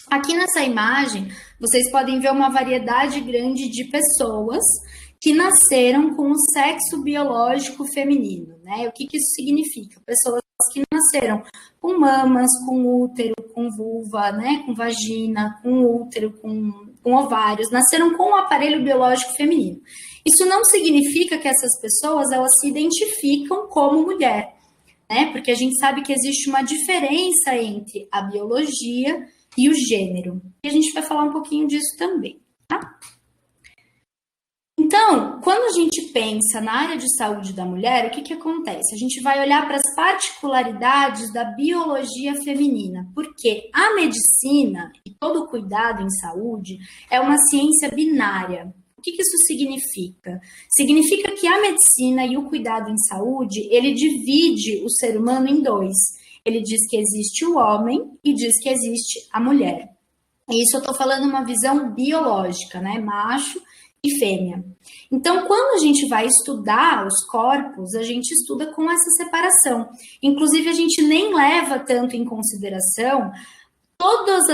Aqui nessa imagem, vocês podem ver uma variedade grande de pessoas que nasceram com o sexo biológico feminino, né? O que isso significa? Pessoas que nasceram com mamas, com útero, com vulva, né? Com vagina, com útero, com ovários, nasceram com o aparelho biológico feminino. Isso não significa que essas pessoas elas se identificam como mulher, né? Porque a gente sabe que existe uma diferença entre a biologia e o gênero. E a gente vai falar um pouquinho disso também, tá? Então, quando a gente pensa na área de saúde da mulher, o que acontece? A gente vai olhar para as particularidades da biologia feminina, porque a medicina e todo o cuidado em saúde é uma ciência binária. O que isso significa? Significa que a medicina e o cuidado em saúde, ele divide o ser humano em dois. Ele diz que existe o homem e diz que existe a mulher. E isso eu estou falando uma visão biológica, né? Macho e fêmea. Então, quando a gente vai estudar os corpos, a gente estuda com essa separação. Inclusive, a gente nem leva tanto em consideração todas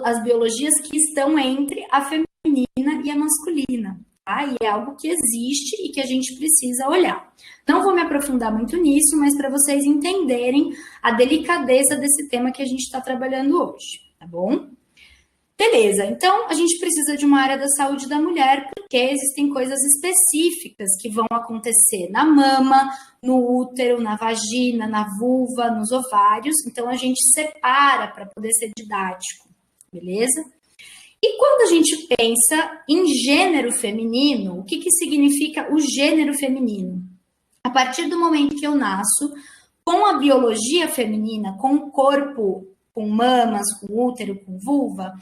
as biologias que estão entre a feminina e a masculina. Tá? E é algo que existe e que a gente precisa olhar. Não vou me aprofundar muito nisso, mas para vocês entenderem a delicadeza desse tema que a gente está trabalhando hoje, tá bom? Beleza, então a gente precisa de uma área da saúde da mulher, porque existem coisas específicas que vão acontecer na mama, no útero, na vagina, na vulva, nos ovários, então a gente separa para poder ser didático, beleza? E quando a gente pensa em gênero feminino, o que significa o gênero feminino? A partir do momento que eu nasço, com a biologia feminina, com o corpo, com mamas, com útero, com vulva,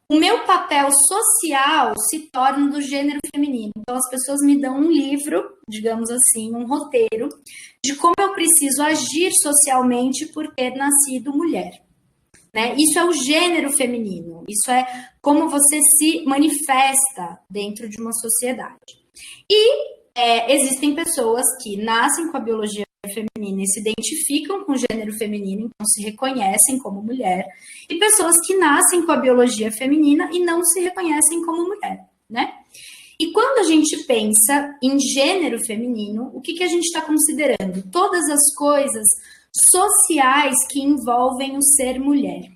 o meu papel social se torna do gênero feminino. Então, as pessoas me dão um livro, digamos assim, um roteiro, de como eu preciso agir socialmente por ter nascido mulher. Né? Isso é o gênero feminino, isso é como você se manifesta dentro de uma sociedade. E existem pessoas que nascem com a biologia feminina e se identificam com o gênero feminino, então se reconhecem como mulher, e pessoas que nascem com a biologia feminina e não se reconhecem como mulher, né? E quando a gente pensa em gênero feminino, o que a gente está considerando? Todas as coisas sociais que envolvem o ser mulher.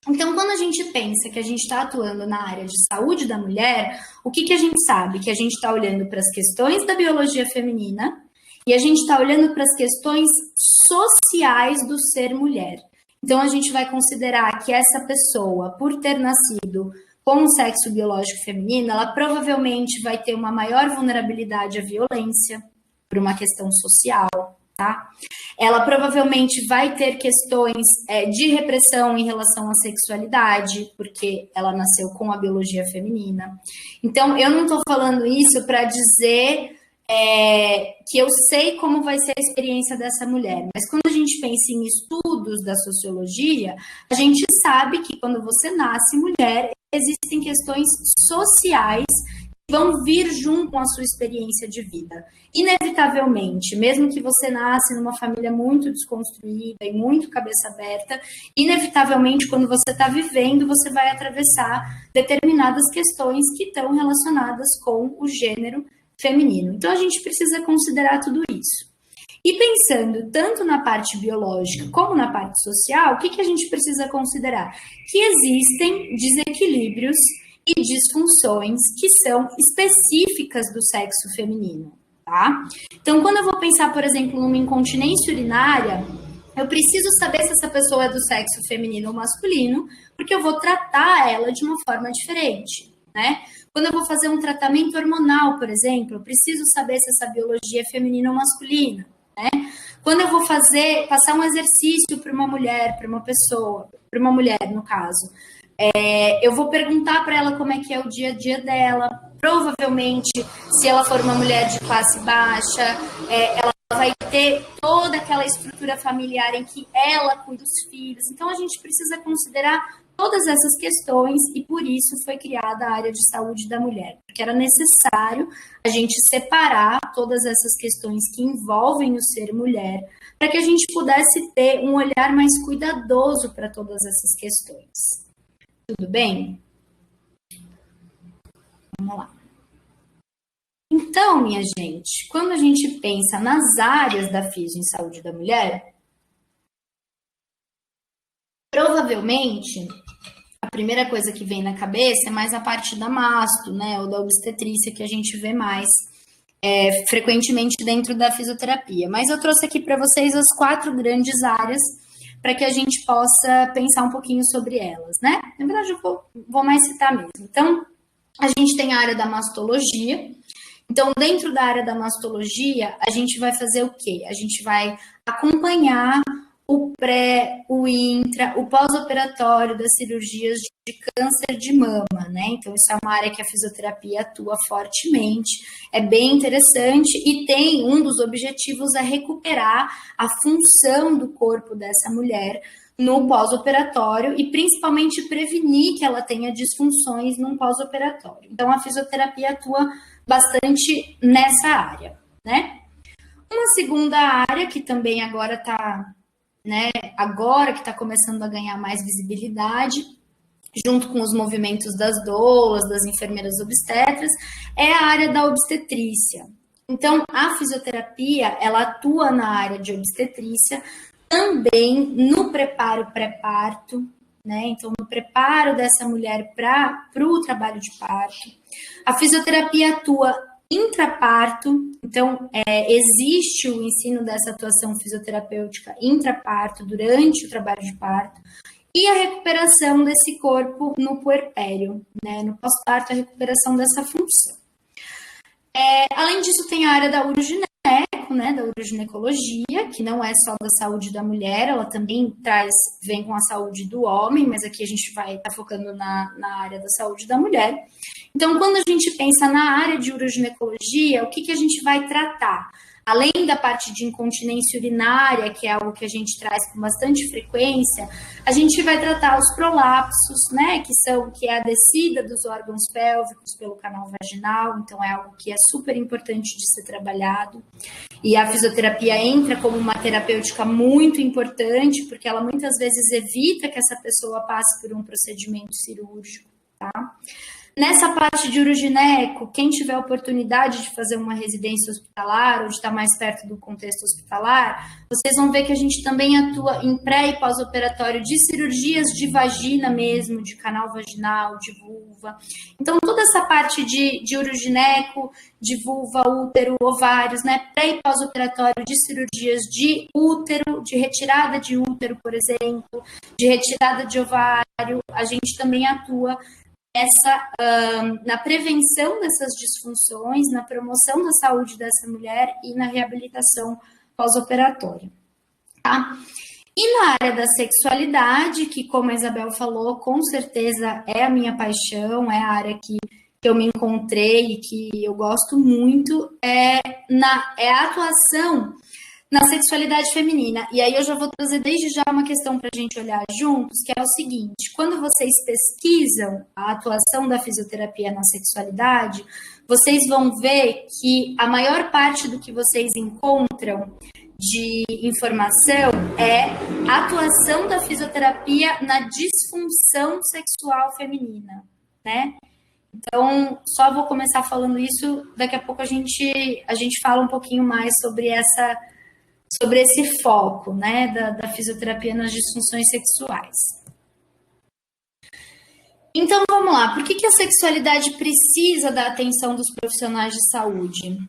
Então, quando a gente pensa que a gente está atuando na área de saúde da mulher, o que a gente sabe? Que a gente está olhando para as questões da biologia feminina e a gente está olhando para as questões sociais do ser mulher. Então, a gente vai considerar que essa pessoa, por ter nascido com o sexo biológico feminino, ela provavelmente vai ter uma maior vulnerabilidade à violência, por uma questão social, tá? Ela provavelmente vai ter questões de repressão em relação à sexualidade, porque ela nasceu com a biologia feminina. Então, eu não estou falando isso para dizer que eu sei como vai ser a experiência dessa mulher, mas quando a gente pensa em estudos da sociologia, a gente sabe que quando você nasce mulher, existem questões sociais que vão vir junto com a sua experiência de vida. Inevitavelmente, mesmo que você nasce numa família muito desconstruída e muito cabeça aberta, inevitavelmente, quando você está vivendo, você vai atravessar determinadas questões que estão relacionadas com o gênero feminino. Então, a gente precisa considerar tudo isso. E pensando tanto na parte biológica como na parte social, o que a gente precisa considerar? Que existem desequilíbrios e disfunções que são específicas do sexo feminino, tá? Então, quando eu vou pensar, por exemplo, numa incontinência urinária, eu preciso saber se essa pessoa é do sexo feminino ou masculino, porque eu vou tratar ela de uma forma diferente, né? Quando eu vou fazer um tratamento hormonal, por exemplo, eu preciso saber se essa biologia é feminina ou masculina, né? Quando eu vou passar um exercício para uma mulher, para uma pessoa, para uma mulher, no caso, eu vou perguntar para ela como é que é o dia a dia dela. Provavelmente, se ela for uma mulher de classe baixa, ela vai ter toda aquela estrutura familiar em que ela cuida dos filhos. Então, a gente precisa considerar todas essas questões e por isso foi criada a área de saúde da mulher, porque era necessário a gente separar todas essas questões que envolvem o ser mulher, para que a gente pudesse ter um olhar mais cuidadoso para todas essas questões. Tudo bem? Vamos lá. Então, minha gente, quando a gente pensa nas áreas da Fisio em saúde da mulher, provavelmente a primeira coisa que vem na cabeça é mais a parte da masto, né, ou da obstetrícia, que a gente vê mais frequentemente dentro da fisioterapia. Mas eu trouxe aqui para vocês as 4 grandes áreas para que a gente possa pensar um pouquinho sobre elas, né? Na verdade, eu vou mais citar mesmo. Então, a gente tem a área da mastologia. Então, dentro da área da mastologia, a gente vai fazer o quê? A gente vai acompanhar o pré, o intra, o pós-operatório das cirurgias de câncer de mama, né? Então, isso é uma área que a fisioterapia atua fortemente, é bem interessante e tem um dos objetivos é recuperar a função do corpo dessa mulher no pós-operatório e principalmente prevenir que ela tenha disfunções no pós-operatório. Então, a fisioterapia atua bastante nessa área, né? Uma segunda área que também agora está, né, agora que está começando a ganhar mais visibilidade, junto com os movimentos das doulas, das enfermeiras obstetras, é a área da obstetrícia. Então, a fisioterapia, ela atua na área de obstetrícia, também no preparo pré-parto, né? Então, no preparo dessa mulher para o trabalho de parto. A fisioterapia atua intraparto, então existe o ensino dessa atuação fisioterapêutica intraparto, durante o trabalho de parto, e a recuperação desse corpo no puerpério, né? No pós-parto, a recuperação dessa função. Além disso, tem a área da urogineco, né, da uroginecologia, que não é só da saúde da mulher, ela também vem com a saúde do homem, mas aqui a gente vai estar focando na área da saúde da mulher. Então, quando a gente pensa na área de uroginecologia, o que a gente vai tratar? Além da parte de incontinência urinária, que é algo que a gente traz com bastante frequência, a gente vai tratar os prolapsos, né, que é a descida dos órgãos pélvicos pelo canal vaginal, então é algo que é super importante de ser trabalhado. E a fisioterapia entra como uma terapêutica muito importante, porque ela muitas vezes evita que essa pessoa passe por um procedimento cirúrgico, tá? Nessa parte de urogineco, quem tiver a oportunidade de fazer uma residência hospitalar ou de estar mais perto do contexto hospitalar, vocês vão ver que a gente também atua em pré e pós-operatório de cirurgias de vagina mesmo, de canal vaginal, de vulva. Então, toda essa parte de urogineco, de vulva, útero, ovários, né? Pré e pós-operatório de cirurgias de útero, de retirada de útero, por exemplo, de retirada de ovário, a gente também atua na prevenção dessas disfunções, na promoção da saúde dessa mulher e na reabilitação pós-operatória, tá? E na área da sexualidade, que como a Isabel falou, com certeza é a minha paixão, é a área que eu me encontrei e que eu gosto muito, é a atuação na sexualidade feminina. E aí eu já vou trazer desde já uma questão para a gente olhar juntos, que é o seguinte: quando vocês pesquisam a atuação da fisioterapia na sexualidade, vocês vão ver que a maior parte do que vocês encontram de informação é a atuação da fisioterapia na disfunção sexual feminina, né? Então, só vou começar falando isso, daqui a pouco a gente fala um pouquinho mais sobre esse foco, né, da fisioterapia nas disfunções sexuais. Então, vamos lá. Por que a sexualidade precisa da atenção dos profissionais de saúde? Em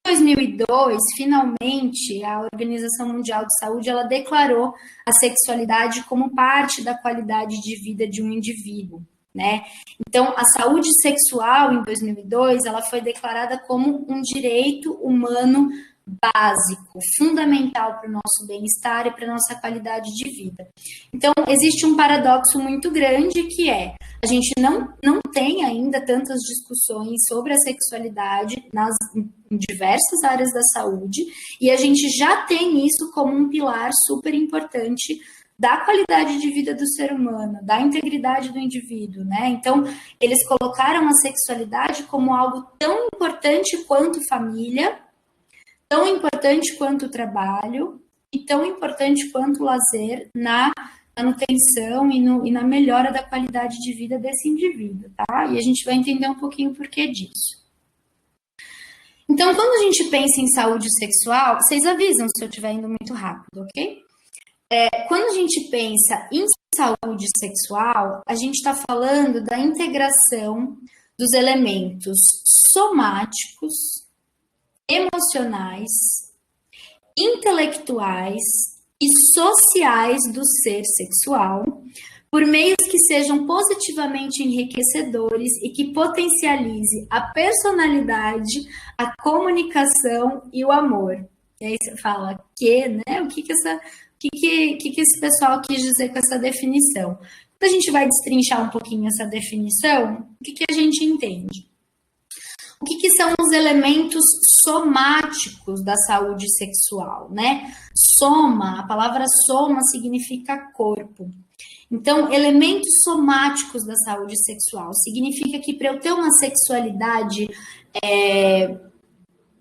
2002, finalmente, a Organização Mundial de Saúde ela declarou a sexualidade como parte da qualidade de vida de um indivíduo, né? Então, a saúde sexual, em 2002, ela foi declarada como um direito humano básico, fundamental para o nosso bem-estar e para a nossa qualidade de vida. Então, existe um paradoxo muito grande que é, a gente não tem ainda tantas discussões sobre a sexualidade em diversas áreas da saúde, e a gente já tem isso como um pilar super importante da qualidade de vida do ser humano, da integridade do indivíduo, né? Então, eles colocaram a sexualidade como algo tão importante quanto família, tão importante quanto o trabalho e tão importante quanto o lazer na manutenção e na melhora da qualidade de vida desse indivíduo, tá? E a gente vai entender um pouquinho o porquê disso. Então, quando a gente pensa em saúde sexual, vocês avisam se eu estiver indo muito rápido, ok? Quando a gente pensa em saúde sexual, a gente está falando da integração dos elementos somáticos, emocionais, intelectuais e sociais do ser sexual, por meios que sejam positivamente enriquecedores e que potencialize a personalidade, a comunicação e o amor. E aí você fala, né? O que esse pessoal quis dizer com essa definição? Quando a gente vai destrinchar um pouquinho essa definição, o que a gente entende? O que são os elementos somáticos da saúde sexual, né? Soma, a palavra soma significa corpo. Então, elementos somáticos da saúde sexual significa que para eu ter uma sexualidade,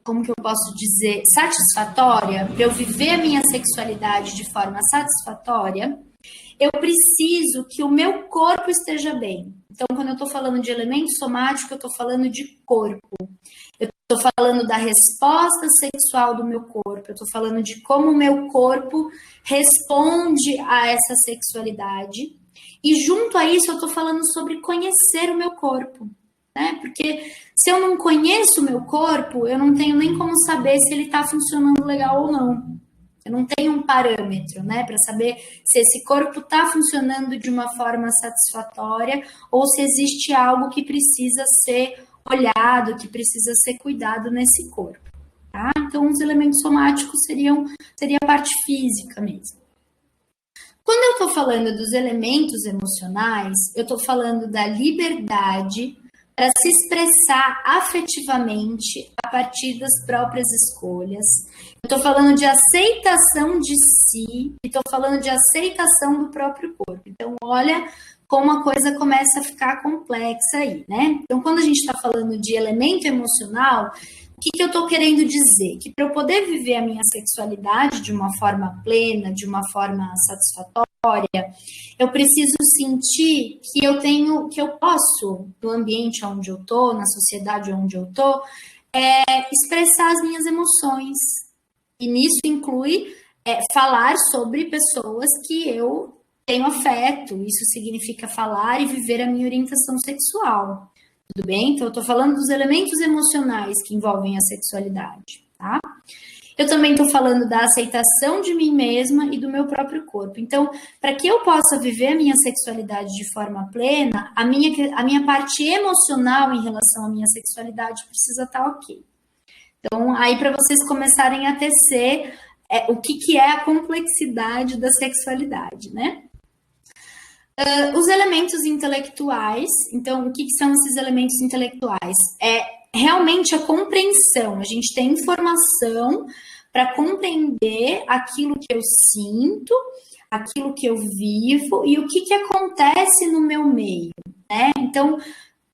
como que eu posso dizer, satisfatória, para eu viver a minha sexualidade de forma satisfatória, eu preciso que o meu corpo esteja bem. Então, quando eu estou falando de elemento somático, eu estou falando de corpo. Eu estou falando da resposta sexual do meu corpo. Eu estou falando de como o meu corpo responde a essa sexualidade. E junto a isso, eu estou falando sobre conhecer o meu corpo, né? Porque se eu não conheço o meu corpo, eu não tenho nem como saber se ele está funcionando legal ou não. Eu não tenho um parâmetro, né, para saber se esse corpo está funcionando de uma forma satisfatória ou se existe algo que precisa ser olhado, que precisa ser cuidado nesse corpo, tá? Então, os elementos somáticos seria a parte física mesmo. Quando eu estou falando dos elementos emocionais, eu estou falando da liberdade para se expressar afetivamente a partir das próprias escolhas. Eu estou falando de aceitação de si e estou falando de aceitação do próprio corpo. Então, olha como a coisa começa a ficar complexa aí, né? Então, quando a gente está falando de elemento emocional, o que eu estou querendo dizer? Que para eu poder viver a minha sexualidade de uma forma plena, de uma forma satisfatória, eu preciso sentir que eu posso, no ambiente onde eu estou, na sociedade onde eu estou, expressar as minhas emoções. E nisso inclui falar sobre pessoas que eu tenho afeto. Isso significa falar e viver a minha orientação sexual. Tudo bem? Então, eu estou falando dos elementos emocionais que envolvem a sexualidade, tá? Eu também estou falando da aceitação de mim mesma e do meu próprio corpo. Então, para que eu possa viver a minha sexualidade de forma plena, a minha parte emocional em relação à minha sexualidade precisa estar ok. Então, aí para vocês começarem a tecer o que é a complexidade da sexualidade, né? Os elementos intelectuais, então, o que são esses elementos intelectuais? Realmente a compreensão, a gente tem informação para compreender aquilo que eu sinto, aquilo que eu vivo e o que acontece no meu meio, né? Então,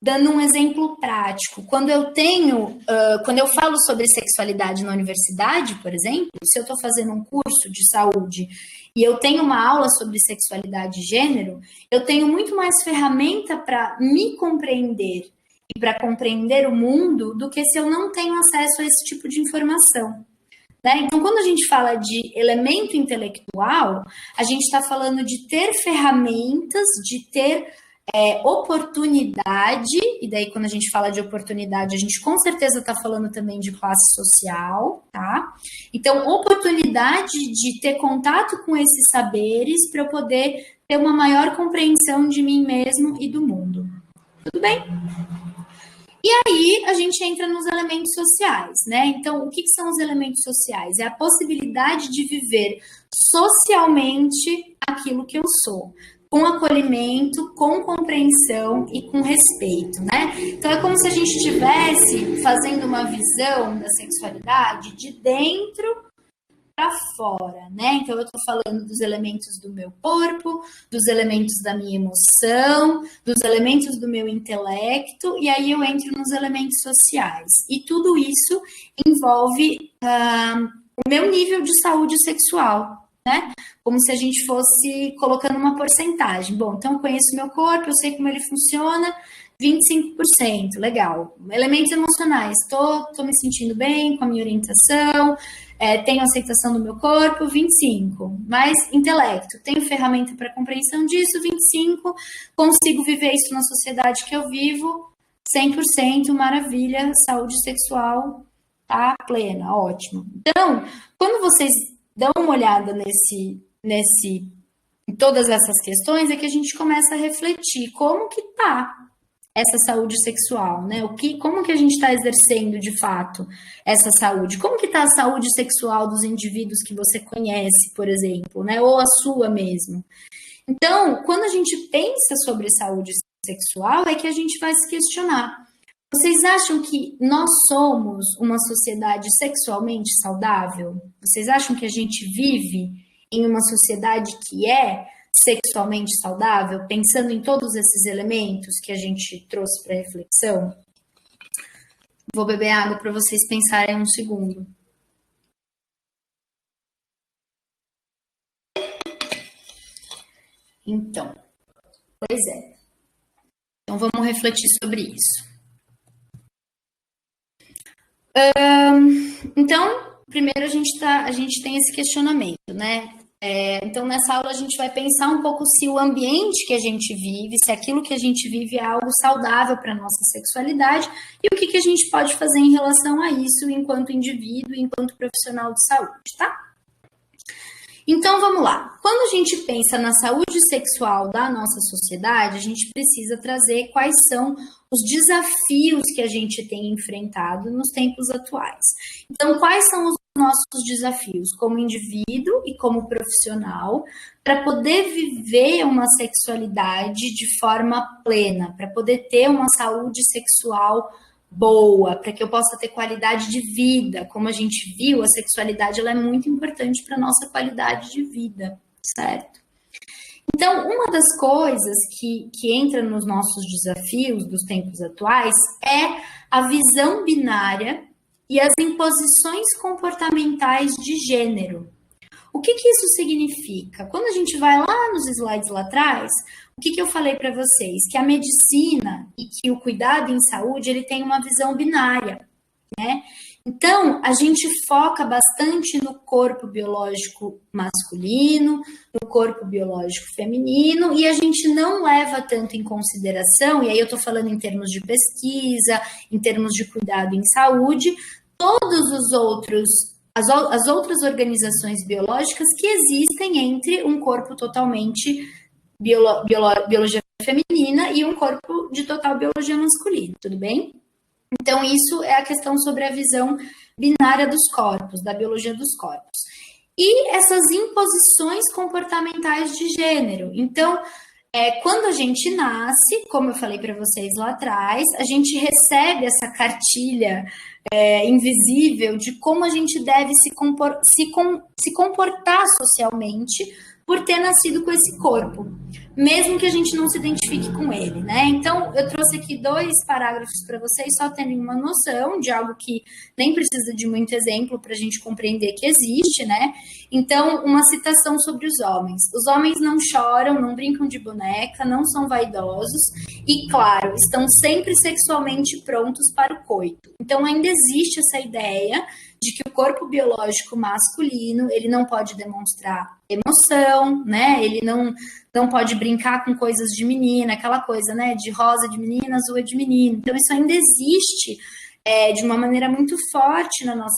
dando um exemplo prático, quando eu falo sobre sexualidade na universidade, por exemplo, se eu estou fazendo um curso de saúde e eu tenho uma aula sobre sexualidade e gênero, eu tenho muito mais ferramenta para me compreender e para compreender o mundo do que se eu não tenho acesso a esse tipo de informação. Né? Então, quando a gente fala de elemento intelectual, a gente está falando de ter ferramentas, de ter oportunidade, e daí quando a gente fala de oportunidade, a gente com certeza está falando também de classe social, tá? Então, oportunidade de ter contato com esses saberes para eu poder ter uma maior compreensão de mim mesmo e do mundo. Tudo bem? E aí, a gente entra nos elementos sociais, né? Então, o que são os elementos sociais? É a possibilidade de viver socialmente aquilo que eu sou, com acolhimento, com compreensão e com respeito, né? Então, é como se a gente estivesse fazendo uma visão da sexualidade de dentro para fora, né? Então, eu estou falando dos elementos do meu corpo, dos elementos da minha emoção, dos elementos do meu intelecto, e aí eu entro nos elementos sociais. E tudo isso envolve o meu nível de saúde sexual, né? Como se a gente fosse colocando uma porcentagem. Bom, então eu conheço meu corpo, eu sei como ele funciona, 25%, legal. Elementos emocionais, tô me sentindo bem com a minha orientação, tenho aceitação do meu corpo, 25%. Mais intelecto, tenho ferramenta para compreensão disso, 25%. Consigo viver isso na sociedade que eu vivo, 100%, maravilha, saúde sexual tá plena, ótimo. Então, quando vocês dão uma olhada em todas essas questões, é que a gente começa a refletir como que tá essa saúde sexual, né? Como que a gente está exercendo de fato essa saúde? Como que está a saúde sexual dos indivíduos que você conhece, por exemplo, né? Ou a sua mesmo. Então, quando a gente pensa sobre saúde sexual, é que a gente vai se questionar. Vocês acham que nós somos uma sociedade sexualmente saudável? Vocês acham que a gente vive em uma sociedade que é sexualmente saudável, pensando em todos esses elementos que a gente trouxe para reflexão? Vou beber água para vocês pensarem um segundo. Então, pois é. Então vamos refletir sobre isso. Então, primeiro a gente tem esse questionamento, né? Então, nessa aula a gente vai pensar um pouco se o ambiente que a gente vive, se aquilo que a gente vive é algo saudável para a nossa sexualidade e o que a gente pode fazer em relação a isso enquanto indivíduo, enquanto profissional de saúde, tá? Então, vamos lá. Quando a gente pensa na saúde sexual da nossa sociedade, a gente precisa trazer quais são os desafios que a gente tem enfrentado nos tempos atuais. Então, quais são os nossos desafios como indivíduo e como profissional para poder viver uma sexualidade de forma plena, para poder ter uma saúde sexual boa, para que eu possa ter qualidade de vida. Como a gente viu, a sexualidade ela é muito importante para a nossa qualidade de vida, certo? Então, uma das coisas que entra nos nossos desafios dos tempos atuais é a visão binária e as imposições comportamentais de gênero. O que isso significa? Quando a gente vai lá nos slides lá atrás, o que eu falei para vocês? Que a medicina e que o cuidado em saúde, ele tem uma visão binária, né? Então, a gente foca bastante no corpo biológico masculino, no corpo biológico feminino, e a gente não leva tanto em consideração, e aí eu estou falando em termos de pesquisa, em termos de cuidado em saúde, todos os outros as outras organizações biológicas que existem entre um corpo totalmente biologia feminina e um corpo de total biologia masculina, tudo bem? Então, isso é a questão sobre a visão binária dos corpos, da biologia dos corpos. E essas imposições comportamentais de gênero. Então, quando a gente nasce, como eu falei para vocês lá atrás, a gente recebe essa cartilha invisível de como a gente deve se comportar socialmente por ter nascido com esse corpo, mesmo que a gente não se identifique com ele, né? Então, eu trouxe aqui 2 parágrafos para vocês, só terem uma noção de algo que nem precisa de muito exemplo para a gente compreender que existe, né? Então, uma citação sobre os homens. Os homens não choram, não brincam de boneca, não são vaidosos e, claro, estão sempre sexualmente prontos para o coito. Então, ainda existe essa ideia de que o corpo biológico masculino, ele não pode demonstrar emoção, né? Ele não pode brincar com coisas de menina, aquela coisa, né? De rosa de menina, azul é de menino. Então, isso ainda existe de uma maneira muito forte na nossa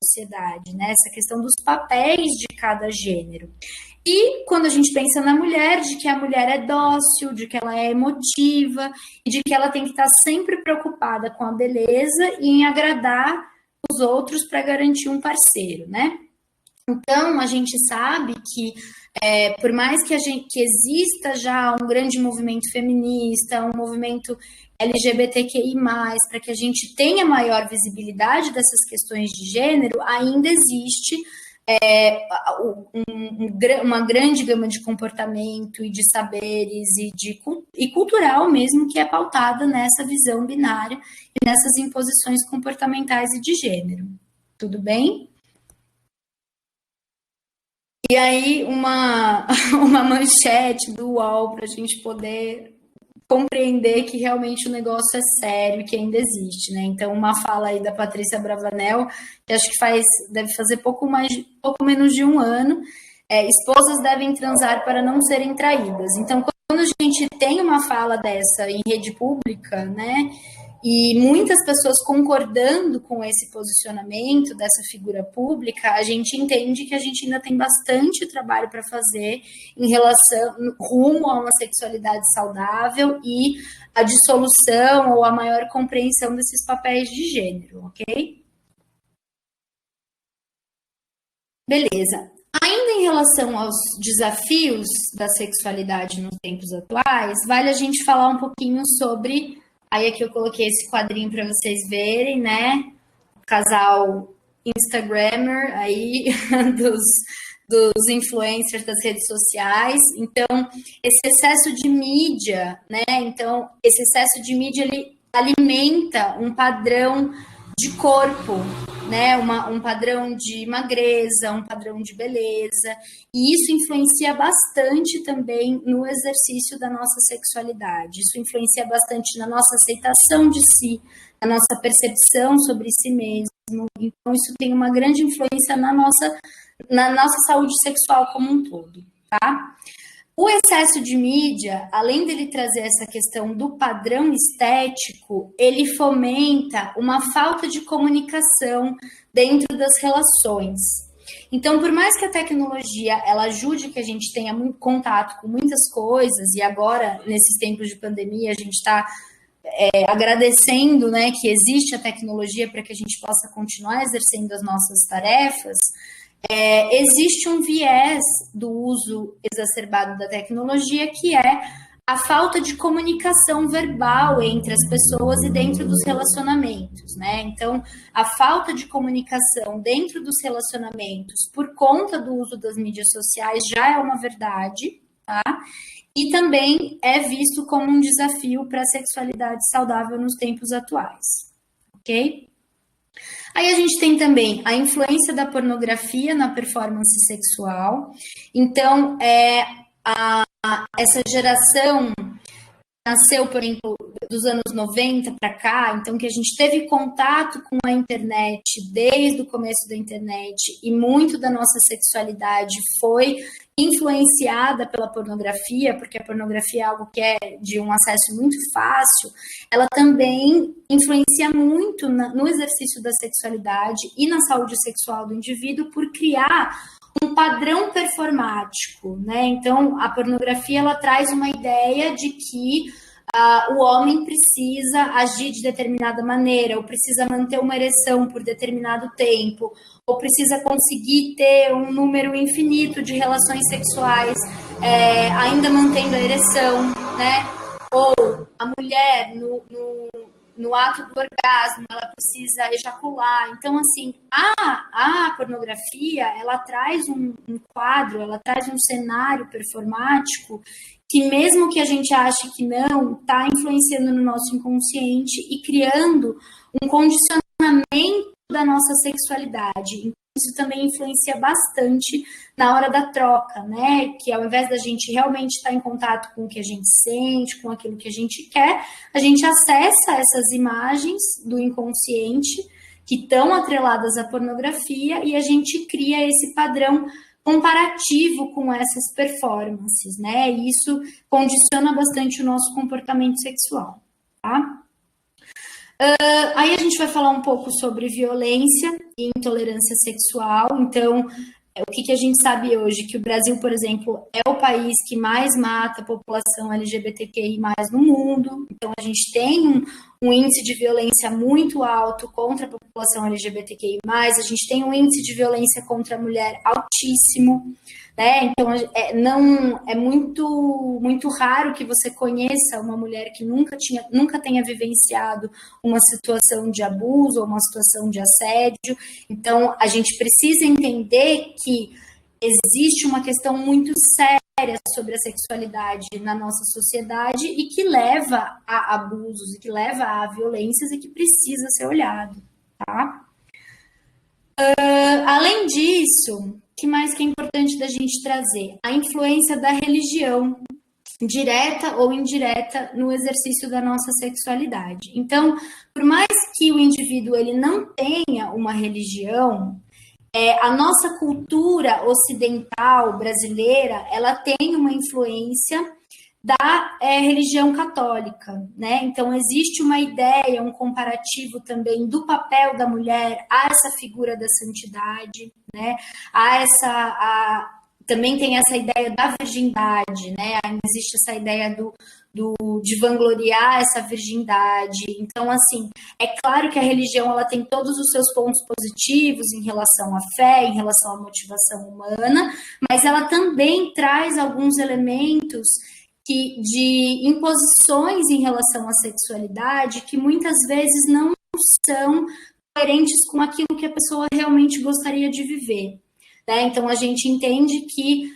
sociedade, né? Essa questão dos papéis de cada gênero. E quando a gente pensa na mulher, de que a mulher é dócil, de que ela é emotiva, e de que ela tem que estar sempre preocupada com a beleza e em agradar os outros para garantir um parceiro, né? Então, a gente sabe que, por mais que exista já um grande movimento feminista, um movimento LGBTQI+, para que a gente tenha maior visibilidade dessas questões de gênero, ainda existe uma grande gama de comportamento e de saberes e cultural mesmo, que é pautada nessa visão binária e nessas imposições comportamentais e de gênero. Tudo bem? E aí, uma manchete do UOL para a gente poder compreender que realmente o negócio é sério e que ainda existe, né? Então, uma fala aí da Patrícia Bravanel, que acho que deve fazer pouco menos de um ano, esposas devem transar para não serem traídas. Então, quando a gente tem uma fala dessa em rede pública, né? E muitas pessoas concordando com esse posicionamento dessa figura pública, a gente entende que a gente ainda tem bastante trabalho para fazer em relação rumo a uma sexualidade saudável e a dissolução ou a maior compreensão desses papéis de gênero, ok? Beleza. Ainda em relação aos desafios da sexualidade nos tempos atuais, vale a gente falar um pouquinho sobre. Aí aqui eu coloquei esse quadrinho para vocês verem, né? O casal Instagrammer aí dos influencers das redes sociais. Então, esse excesso de mídia, né? Então, esse excesso de mídia ele alimenta um padrão de corpo, né? Um padrão de magreza, um padrão de beleza, e isso influencia bastante também no exercício da nossa sexualidade. Isso influencia bastante na nossa aceitação de si, na nossa percepção sobre si mesmo. Então, isso tem uma grande influência na nossa saúde sexual como um todo, tá? O excesso de mídia, além dele trazer essa questão do padrão estético, ele fomenta uma falta de comunicação dentro das relações. Então, por mais que a tecnologia ela ajude que a gente tenha muito contato com muitas coisas, e agora, nesses tempos de pandemia, a gente está agradecendo, né, que existe a tecnologia para que a gente possa continuar exercendo as nossas tarefas, existe um viés do uso exacerbado da tecnologia, que é a falta de comunicação verbal entre as pessoas e dentro dos relacionamentos, né? Então, a falta de comunicação dentro dos relacionamentos por conta do uso das mídias sociais já é uma verdade, tá? E também é visto como um desafio para a sexualidade saudável nos tempos atuais, ok? Aí a gente tem também a influência da pornografia na performance sexual. Então, essa geração nasceu, por exemplo, dos anos 90 para cá, então que a gente teve contato com a internet desde o começo da internet, e muito da nossa sexualidade foi influenciada pela pornografia, porque a pornografia é algo que é de um acesso muito fácil, ela também influencia muito no exercício da sexualidade e na saúde sexual do indivíduo por criar um padrão performático, né? Então, a pornografia ela traz uma ideia de que o homem precisa agir de determinada maneira, ou precisa manter uma ereção por determinado tempo, ou precisa conseguir ter um número infinito de relações sexuais, ainda mantendo a ereção, né? Ou a mulher no ato do orgasmo, ela precisa ejacular. Então, assim, a pornografia, ela traz um quadro, ela traz um cenário performático que, mesmo que a gente ache que não, está influenciando no nosso inconsciente e criando um condicionamento da nossa sexualidade. Isso também influencia bastante na hora da troca, né? Que ao invés da gente realmente estar em contato com o que a gente sente, com aquilo que a gente quer, a gente acessa essas imagens do inconsciente que estão atreladas à pornografia e a gente cria esse padrão comparativo com essas performances, né? E isso condiciona bastante o nosso comportamento sexual, tá? Aí a gente vai falar um pouco sobre violência e intolerância sexual. Então, o que a gente sabe hoje? Que o Brasil, por exemplo, é o país que mais mata a população LGBTQI+ no mundo. Então, a gente tem um índice de violência muito alto contra a população LGBTQI+, a gente tem um índice de violência contra a mulher altíssimo, né? Então, não é muito raro que você conheça uma mulher que nunca tenha vivenciado uma situação de abuso ou uma situação de assédio. Então, a gente precisa entender que existe uma questão muito séria sobre a sexualidade na nossa sociedade e que leva a abusos e que leva a violências e que precisa ser olhado, tá? Além disso, que mais que é importante da gente trazer? A influência da religião, direta ou indireta, no exercício da nossa sexualidade. Então, por mais que o indivíduo ele não tenha uma religião, a nossa cultura ocidental brasileira, ela tem uma influência da religião católica, né? Então existe uma ideia, um comparativo também do papel da mulher a essa figura da santidade, né? Também tem essa ideia da virgindade, né? Ainda existe essa ideia de vangloriar essa virgindade. Então, assim, é claro que a religião ela tem todos os seus pontos positivos em relação à fé, em relação à motivação humana, mas ela também traz alguns elementos de imposições em relação à sexualidade que muitas vezes não são coerentes com aquilo que a pessoa realmente gostaria de viver. Né? Então, a gente entende que,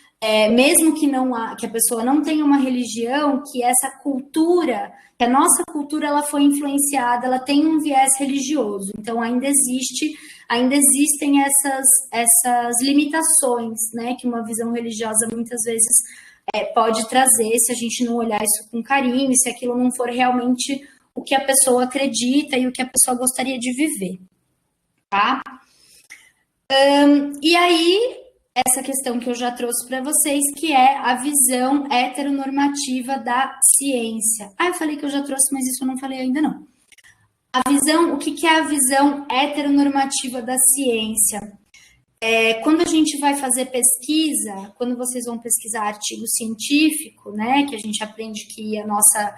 mesmo que a pessoa não tenha uma religião, que essa cultura, que a nossa cultura ela foi influenciada, ela tem um viés religioso. Então, ainda existem essas limitações, né, que uma visão religiosa muitas vezes pode trazer, se a gente não olhar isso com carinho, se aquilo não for realmente o que a pessoa acredita e o que a pessoa gostaria de viver, tá? E aí, essa questão que eu já trouxe para vocês, que é a visão heteronormativa da ciência. Eu falei que eu já trouxe, mas isso eu não falei ainda não. O que é a visão heteronormativa da ciência? Quando a gente vai fazer pesquisa, quando vocês vão pesquisar artigo científico, né, que a gente aprende que a nossa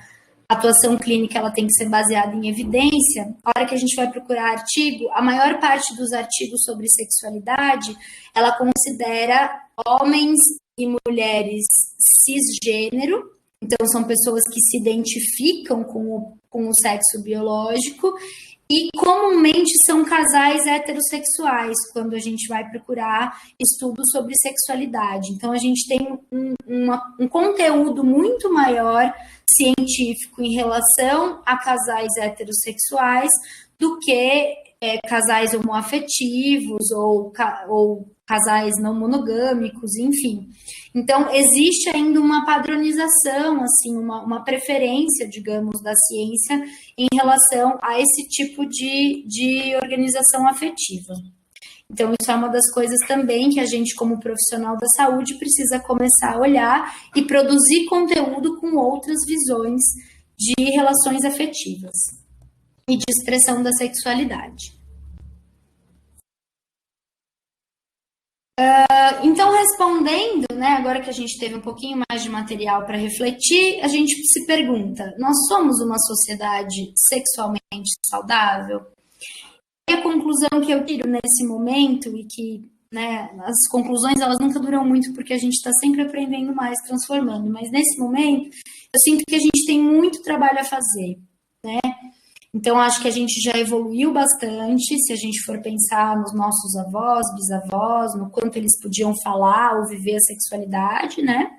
atuação clínica ela tem que ser baseada em evidência, a hora que a gente vai procurar artigo, a maior parte dos artigos sobre sexualidade, ela considera homens e mulheres cisgênero, então são pessoas que se identificam com o sexo biológico, e comumente são casais heterossexuais, quando a gente vai procurar estudos sobre sexualidade. Então, a gente tem um conteúdo muito maior científico em relação a casais heterossexuais do que casais homoafetivos ou casais não monogâmicos, enfim. Então, existe ainda uma padronização, assim, uma preferência, digamos, da ciência em relação a esse tipo de organização afetiva. Então, isso é uma das coisas também que a gente, como profissional da saúde, precisa começar a olhar e produzir conteúdo com outras visões de relações afetivas e de expressão da sexualidade. Então, respondendo, né, agora que a gente teve um pouquinho mais de material para refletir, a gente se pergunta: nós somos uma sociedade sexualmente saudável? E a conclusão que eu tiro nesse momento, e que, né, as conclusões elas nunca duram muito porque a gente está sempre aprendendo mais, transformando, mas nesse momento eu sinto que a gente tem muito trabalho a fazer, né? Então, acho que a gente já evoluiu bastante, se a gente for pensar nos nossos avós, bisavós, no quanto eles podiam falar ou viver a sexualidade, né?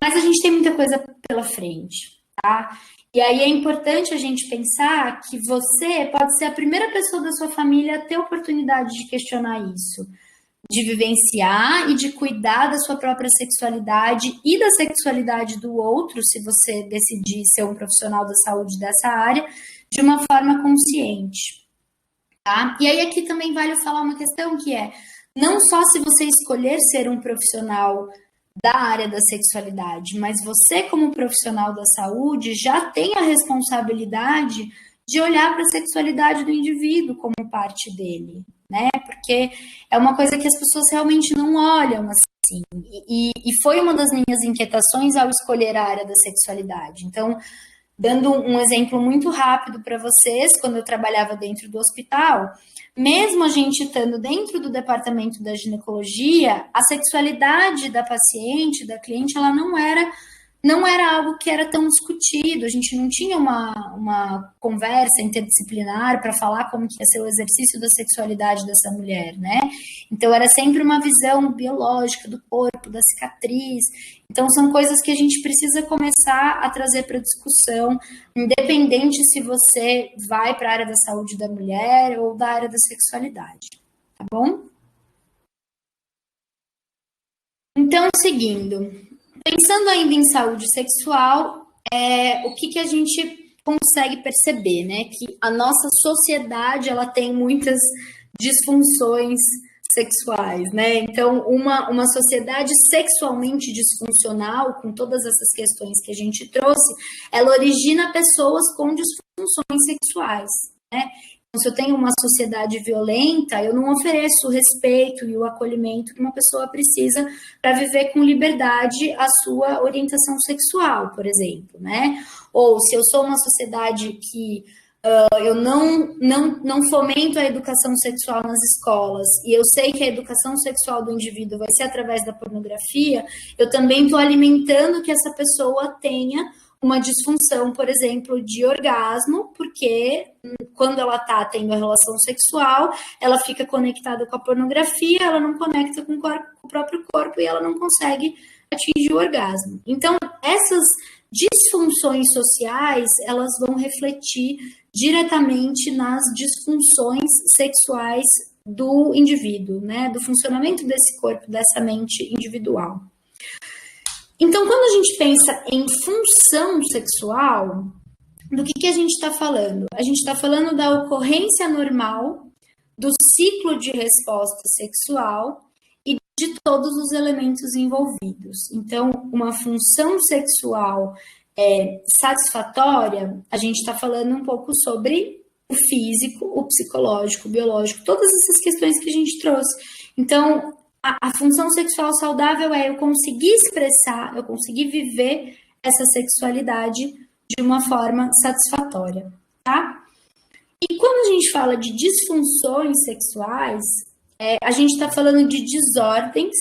Mas a gente tem muita coisa pela frente, tá? E aí é importante a gente pensar que você pode ser a primeira pessoa da sua família a ter oportunidade de questionar isso, de vivenciar e de cuidar da sua própria sexualidade e da sexualidade do outro, se você decidir ser um profissional da saúde dessa área, de uma forma consciente, tá? E aí aqui também vale falar uma questão que é, não só se você escolher ser um profissional da área da sexualidade, mas você como profissional da saúde já tem a responsabilidade de olhar para a sexualidade do indivíduo como parte dele, né? Porque é uma coisa que as pessoas realmente não olham assim. E foi uma das minhas inquietações ao escolher a área da sexualidade. Então, dando um exemplo muito rápido para vocês, quando eu trabalhava dentro do hospital, mesmo a gente estando dentro do departamento da ginecologia, a sexualidade da paciente, da cliente, ela não era algo que era tão discutido, a gente não tinha uma conversa interdisciplinar para falar como que ia ser o exercício da sexualidade dessa mulher, né? Então, era sempre uma visão biológica do corpo, da cicatriz. Então, são coisas que a gente precisa começar a trazer para discussão, independente se você vai para a área da saúde da mulher ou da área da sexualidade, tá bom? Então, seguindo, pensando ainda em saúde sexual, o que a gente consegue perceber, né? Que a nossa sociedade, ela tem muitas disfunções sexuais, né? Então, uma sociedade sexualmente disfuncional, com todas essas questões que a gente trouxe, ela origina pessoas com disfunções sexuais, né? Então, se eu tenho uma sociedade violenta, eu não ofereço o respeito e o acolhimento que uma pessoa precisa para viver com liberdade a sua orientação sexual, por exemplo, né? Ou se eu sou uma sociedade que eu não fomento a educação sexual nas escolas e eu sei que a educação sexual do indivíduo vai ser através da pornografia, eu também estou alimentando que essa pessoa tenha uma disfunção, por exemplo, de orgasmo, porque quando ela está tendo a relação sexual, ela fica conectada com a pornografia, ela não conecta com o próprio corpo e ela não consegue atingir o orgasmo. Então, essas disfunções sociais, elas vão refletir diretamente nas disfunções sexuais do indivíduo, né? Do funcionamento desse corpo, dessa mente individual. Então, quando a gente pensa em função sexual, do que a gente está falando? A gente está falando da ocorrência normal do ciclo de resposta sexual e de todos os elementos envolvidos. Então, uma função sexual satisfatória, a gente está falando um pouco sobre o físico, o psicológico, o biológico, todas essas questões que a gente trouxe. Então, a função sexual saudável é eu conseguir expressar, eu conseguir viver essa sexualidade de uma forma satisfatória, tá? E quando a gente fala de disfunções sexuais, a gente está falando de desordens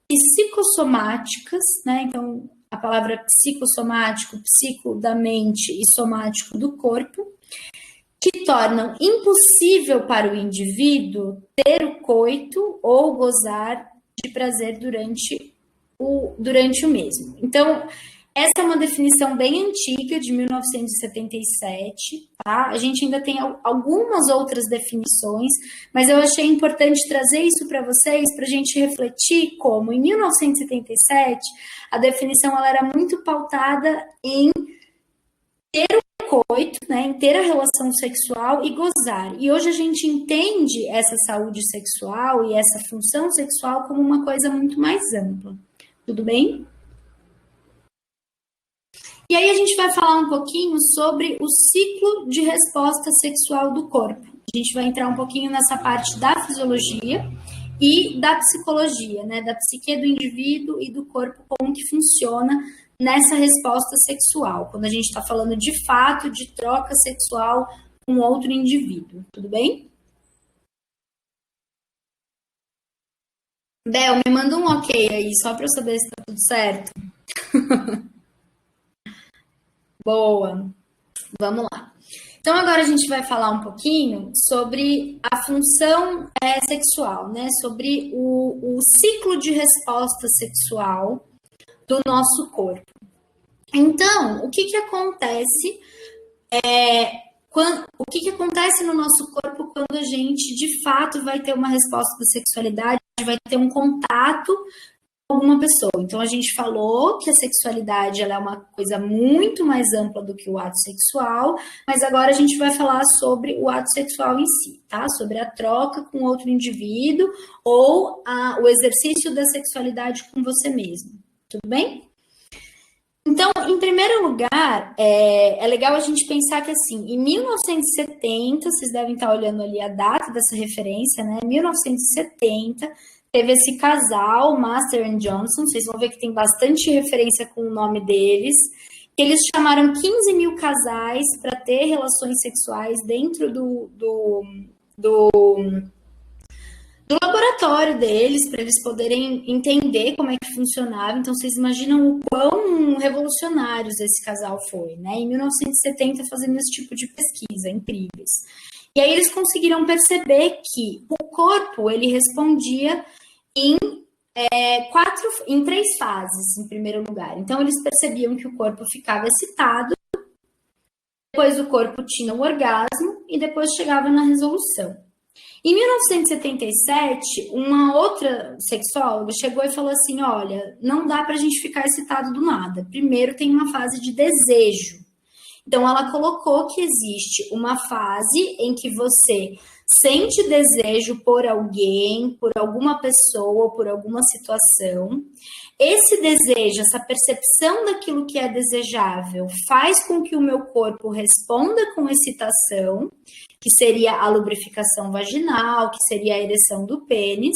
psicossomáticas, né? Então, a palavra psicossomático, psico da mente e somático do corpo, que tornam impossível para o indivíduo ter o coito ou gozar de prazer durante o mesmo. Então, essa é uma definição bem antiga, de 1977, tá? A gente ainda tem algumas outras definições, mas eu achei importante trazer isso para vocês, para a gente refletir como, em 1977, a definição ela era muito pautada em ter o coito, né, em ter a relação sexual e gozar. E hoje a gente entende essa saúde sexual e essa função sexual como uma coisa muito mais ampla. Tudo bem? E aí a gente vai falar um pouquinho sobre o ciclo de resposta sexual do corpo. A gente vai entrar um pouquinho nessa parte da fisiologia e da psicologia, né, da psique do indivíduo e do corpo, como que funciona nessa resposta sexual, quando a gente está falando de fato de troca sexual com outro indivíduo, tudo bem? Bel, me manda um ok aí, só para eu saber se tá tudo certo. Boa, vamos lá. Então agora a gente vai falar um pouquinho sobre a função sexual, né? Sobre o ciclo de resposta sexual do nosso corpo. Então, o que acontece o que acontece no nosso corpo quando a gente, de fato, vai ter uma resposta da sexualidade, vai ter um contato com alguma pessoa. Então, a gente falou que a sexualidade ela é uma coisa muito mais ampla do que o ato sexual, mas agora a gente vai falar sobre o ato sexual em si, tá? Sobre a troca com outro indivíduo ou o exercício da sexualidade com você mesmo. Tudo bem? Então, em primeiro lugar, é legal a gente pensar que, assim, em 1970, vocês devem estar olhando ali a data dessa referência, né? 1970, teve esse casal, Master and Johnson, vocês vão ver que tem bastante referência com o nome deles, que eles chamaram 15 mil casais para ter relações sexuais dentro do laboratório deles, para eles poderem entender como é que funcionava. Então, vocês imaginam o quão revolucionários esse casal foi, né? Em 1970, fazendo esse tipo de pesquisa, incríveis. E aí eles conseguiram perceber que o corpo, ele respondia em três fases, em primeiro lugar. Então, eles percebiam que o corpo ficava excitado, depois o corpo tinha o orgasmo e depois chegava na resolução. Em 1977, uma outra sexóloga chegou e falou assim: olha, não dá para a gente ficar excitado do nada. Primeiro tem uma fase de desejo. Então, ela colocou que existe uma fase em que você sente desejo por alguém, por alguma pessoa ou por alguma situação. Esse desejo, essa percepção daquilo que é desejável, faz com que o meu corpo responda com excitação, que seria a lubrificação vaginal, que seria a ereção do pênis.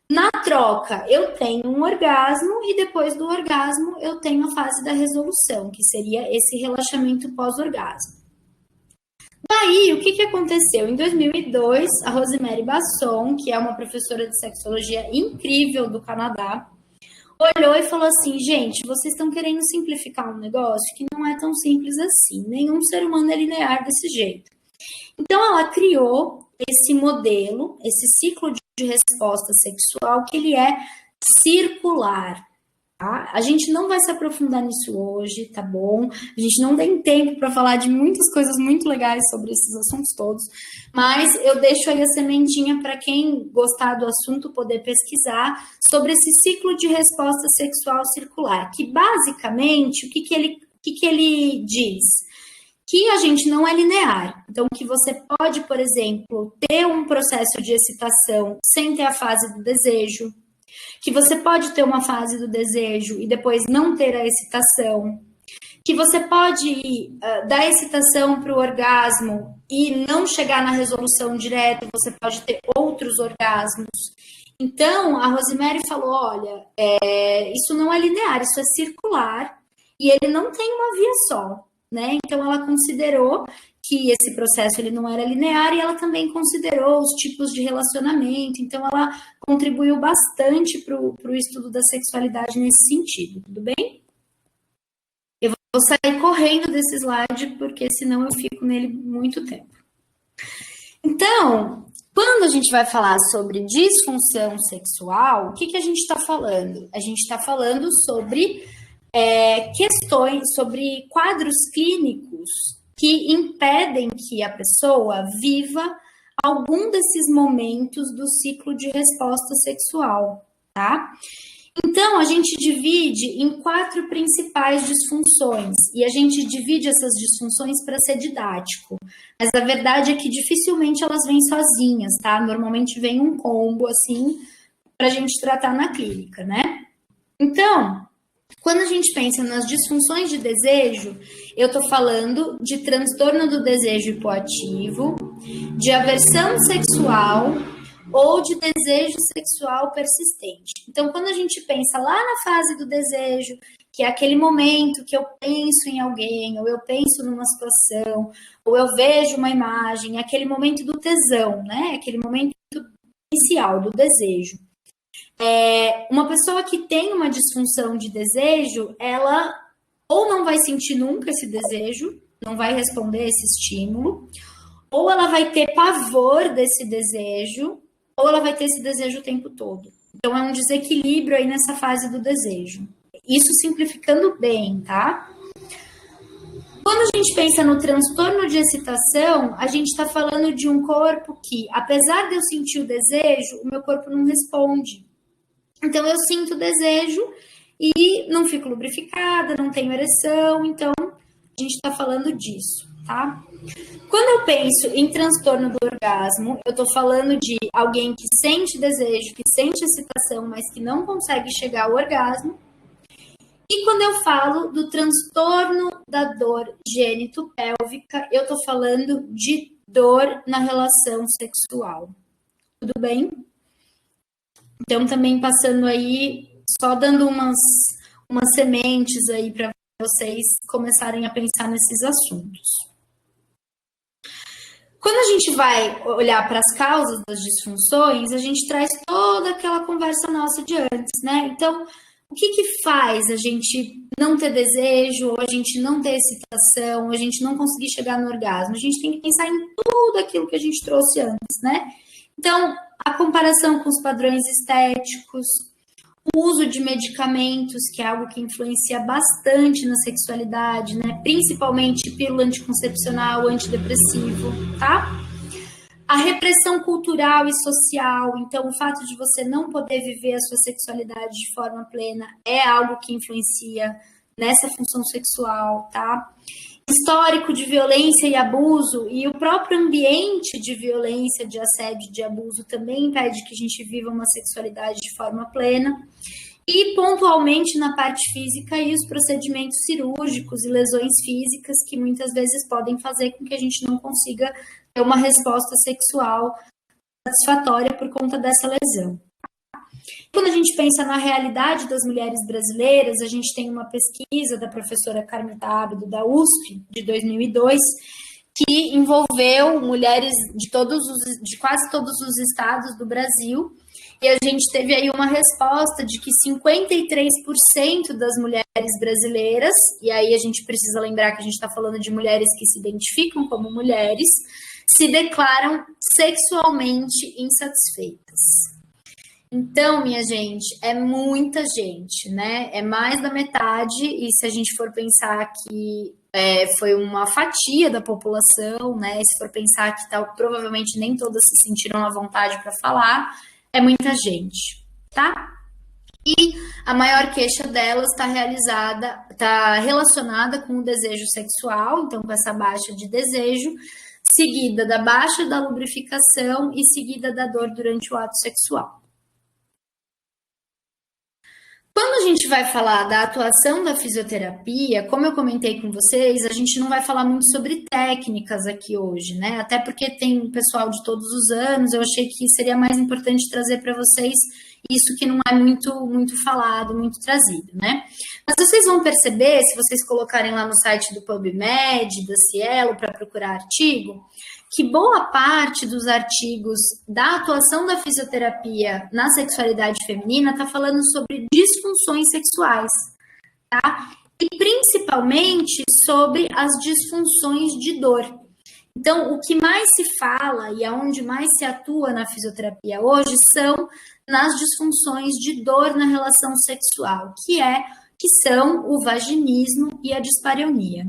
Na troca, eu tenho um orgasmo e depois do orgasmo eu tenho a fase da resolução, que seria esse relaxamento pós-orgasmo. Daí, o que aconteceu? Em 2002, a Rosemary Basson, que é uma professora de sexologia incrível do Canadá, olhou e falou assim: gente, vocês estão querendo simplificar um negócio que não é tão simples assim. Nenhum ser humano é linear desse jeito. Então, ela criou esse modelo, esse ciclo de resposta sexual, que ele é circular. Tá? A gente não vai se aprofundar nisso hoje, tá bom? A gente não tem tempo para falar de muitas coisas muito legais sobre esses assuntos todos, mas eu deixo aí a sementinha para quem gostar do assunto poder pesquisar sobre esse ciclo de resposta sexual circular, que basicamente, o que ele diz? Que a gente não é linear. Então, que você pode, por exemplo, ter um processo de excitação sem ter a fase do desejo, que você pode ter uma fase do desejo e depois não ter a excitação, que você pode ir da excitação para o orgasmo e não chegar na resolução direta, você pode ter outros orgasmos. Então, a Rosemary falou, olha, isso não é linear, isso é circular e ele não tem uma via só. Né? Então, ela considerou que esse processo ele não era linear e ela também considerou os tipos de relacionamento. Então, ela contribuiu bastante para o estudo da sexualidade nesse sentido. Tudo bem? Eu vou sair correndo desse slide, porque senão eu fico nele muito tempo. Então, quando a gente vai falar sobre disfunção sexual, o que a gente está falando? A gente está falando sobre questões, sobre quadros clínicos que impedem que a pessoa viva algum desses momentos do ciclo de resposta sexual, tá? Então, a gente divide em 4 principais disfunções, e a gente divide essas disfunções para ser didático, mas a verdade é que dificilmente elas vêm sozinhas, tá? Normalmente vem um combo, assim, para a gente tratar na clínica, né? Então, quando a gente pensa nas disfunções de desejo, eu estou falando de transtorno do desejo hipoativo, de aversão sexual ou de desejo sexual persistente. Então, quando a gente pensa lá na fase do desejo, que é aquele momento que eu penso em alguém, ou eu penso numa situação, ou eu vejo uma imagem, aquele momento do tesão, né? Aquele momento inicial do desejo. Uma pessoa que tem uma disfunção de desejo, ela ou não vai sentir nunca esse desejo, não vai responder esse estímulo, ou ela vai ter pavor desse desejo, ou ela vai ter esse desejo o tempo todo. Então, é um desequilíbrio aí nessa fase do desejo. Isso simplificando bem, tá? Quando a gente pensa no transtorno de excitação, a gente está falando de um corpo que, apesar de eu sentir o desejo, o meu corpo não responde. Então, eu sinto desejo e não fico lubrificada, não tenho ereção. Então, a gente está falando disso, tá? Quando eu penso em transtorno do orgasmo, eu estou falando de alguém que sente desejo, que sente excitação, mas que não consegue chegar ao orgasmo. E quando eu falo do transtorno da dor gênito-pélvica, eu estou falando de dor na relação sexual. Tudo bem? Então, também passando aí, só dando umas sementes aí para vocês começarem a pensar nesses assuntos. Quando a gente vai olhar para as causas das disfunções, a gente traz toda aquela conversa nossa de antes, né? Então, o que faz a gente não ter desejo, ou a gente não ter excitação, ou a gente não conseguir chegar no orgasmo? A gente tem que pensar em tudo aquilo que a gente trouxe antes, né? Então, a comparação com os padrões estéticos, o uso de medicamentos, que é algo que influencia bastante na sexualidade, né? Principalmente pílula anticoncepcional, antidepressivo, tá? A repressão cultural e social, então o fato de você não poder viver a sua sexualidade de forma plena é algo que influencia nessa função sexual, tá? Histórico de violência e abuso e o próprio ambiente de violência, de assédio, de abuso também impede que a gente viva uma sexualidade de forma plena. E pontualmente na parte física e os procedimentos cirúrgicos e lesões físicas que muitas vezes podem fazer com que a gente não consiga ter uma resposta sexual satisfatória por conta dessa lesão. Quando a gente pensa na realidade das mulheres brasileiras, a gente tem uma pesquisa da professora Carmita Ábido, da USP, de 2002, que envolveu mulheres de quase todos os estados do Brasil, e a gente teve aí uma resposta de que 53% das mulheres brasileiras, e aí a gente precisa lembrar que a gente está falando de mulheres que se identificam como mulheres, se declaram sexualmente insatisfeitas. Então, minha gente, é muita gente, né? É mais da metade, e se a gente for pensar que foi uma fatia da população, né? Se for pensar que provavelmente nem todas se sentiram à vontade para falar, é muita gente, tá? E a maior queixa delas está relacionada com o desejo sexual, então com essa baixa de desejo, seguida da baixa da lubrificação e seguida da dor durante o ato sexual. Quando a gente vai falar da atuação da fisioterapia, como eu comentei com vocês, a gente não vai falar muito sobre técnicas aqui hoje, né? Até porque tem pessoal de todos os anos, eu achei que seria mais importante trazer para vocês isso que não é muito falado, muito trazido, né? Mas vocês vão perceber, se vocês colocarem lá no site do PubMed, da Cielo, para procurar artigo, que boa parte dos artigos da atuação da fisioterapia na sexualidade feminina está falando sobre disfunções sexuais, tá? E principalmente sobre as disfunções de dor. Então, o que mais se fala e aonde mais se atua na fisioterapia hoje são nas disfunções de dor na relação sexual, que são o vaginismo e a dispareunia.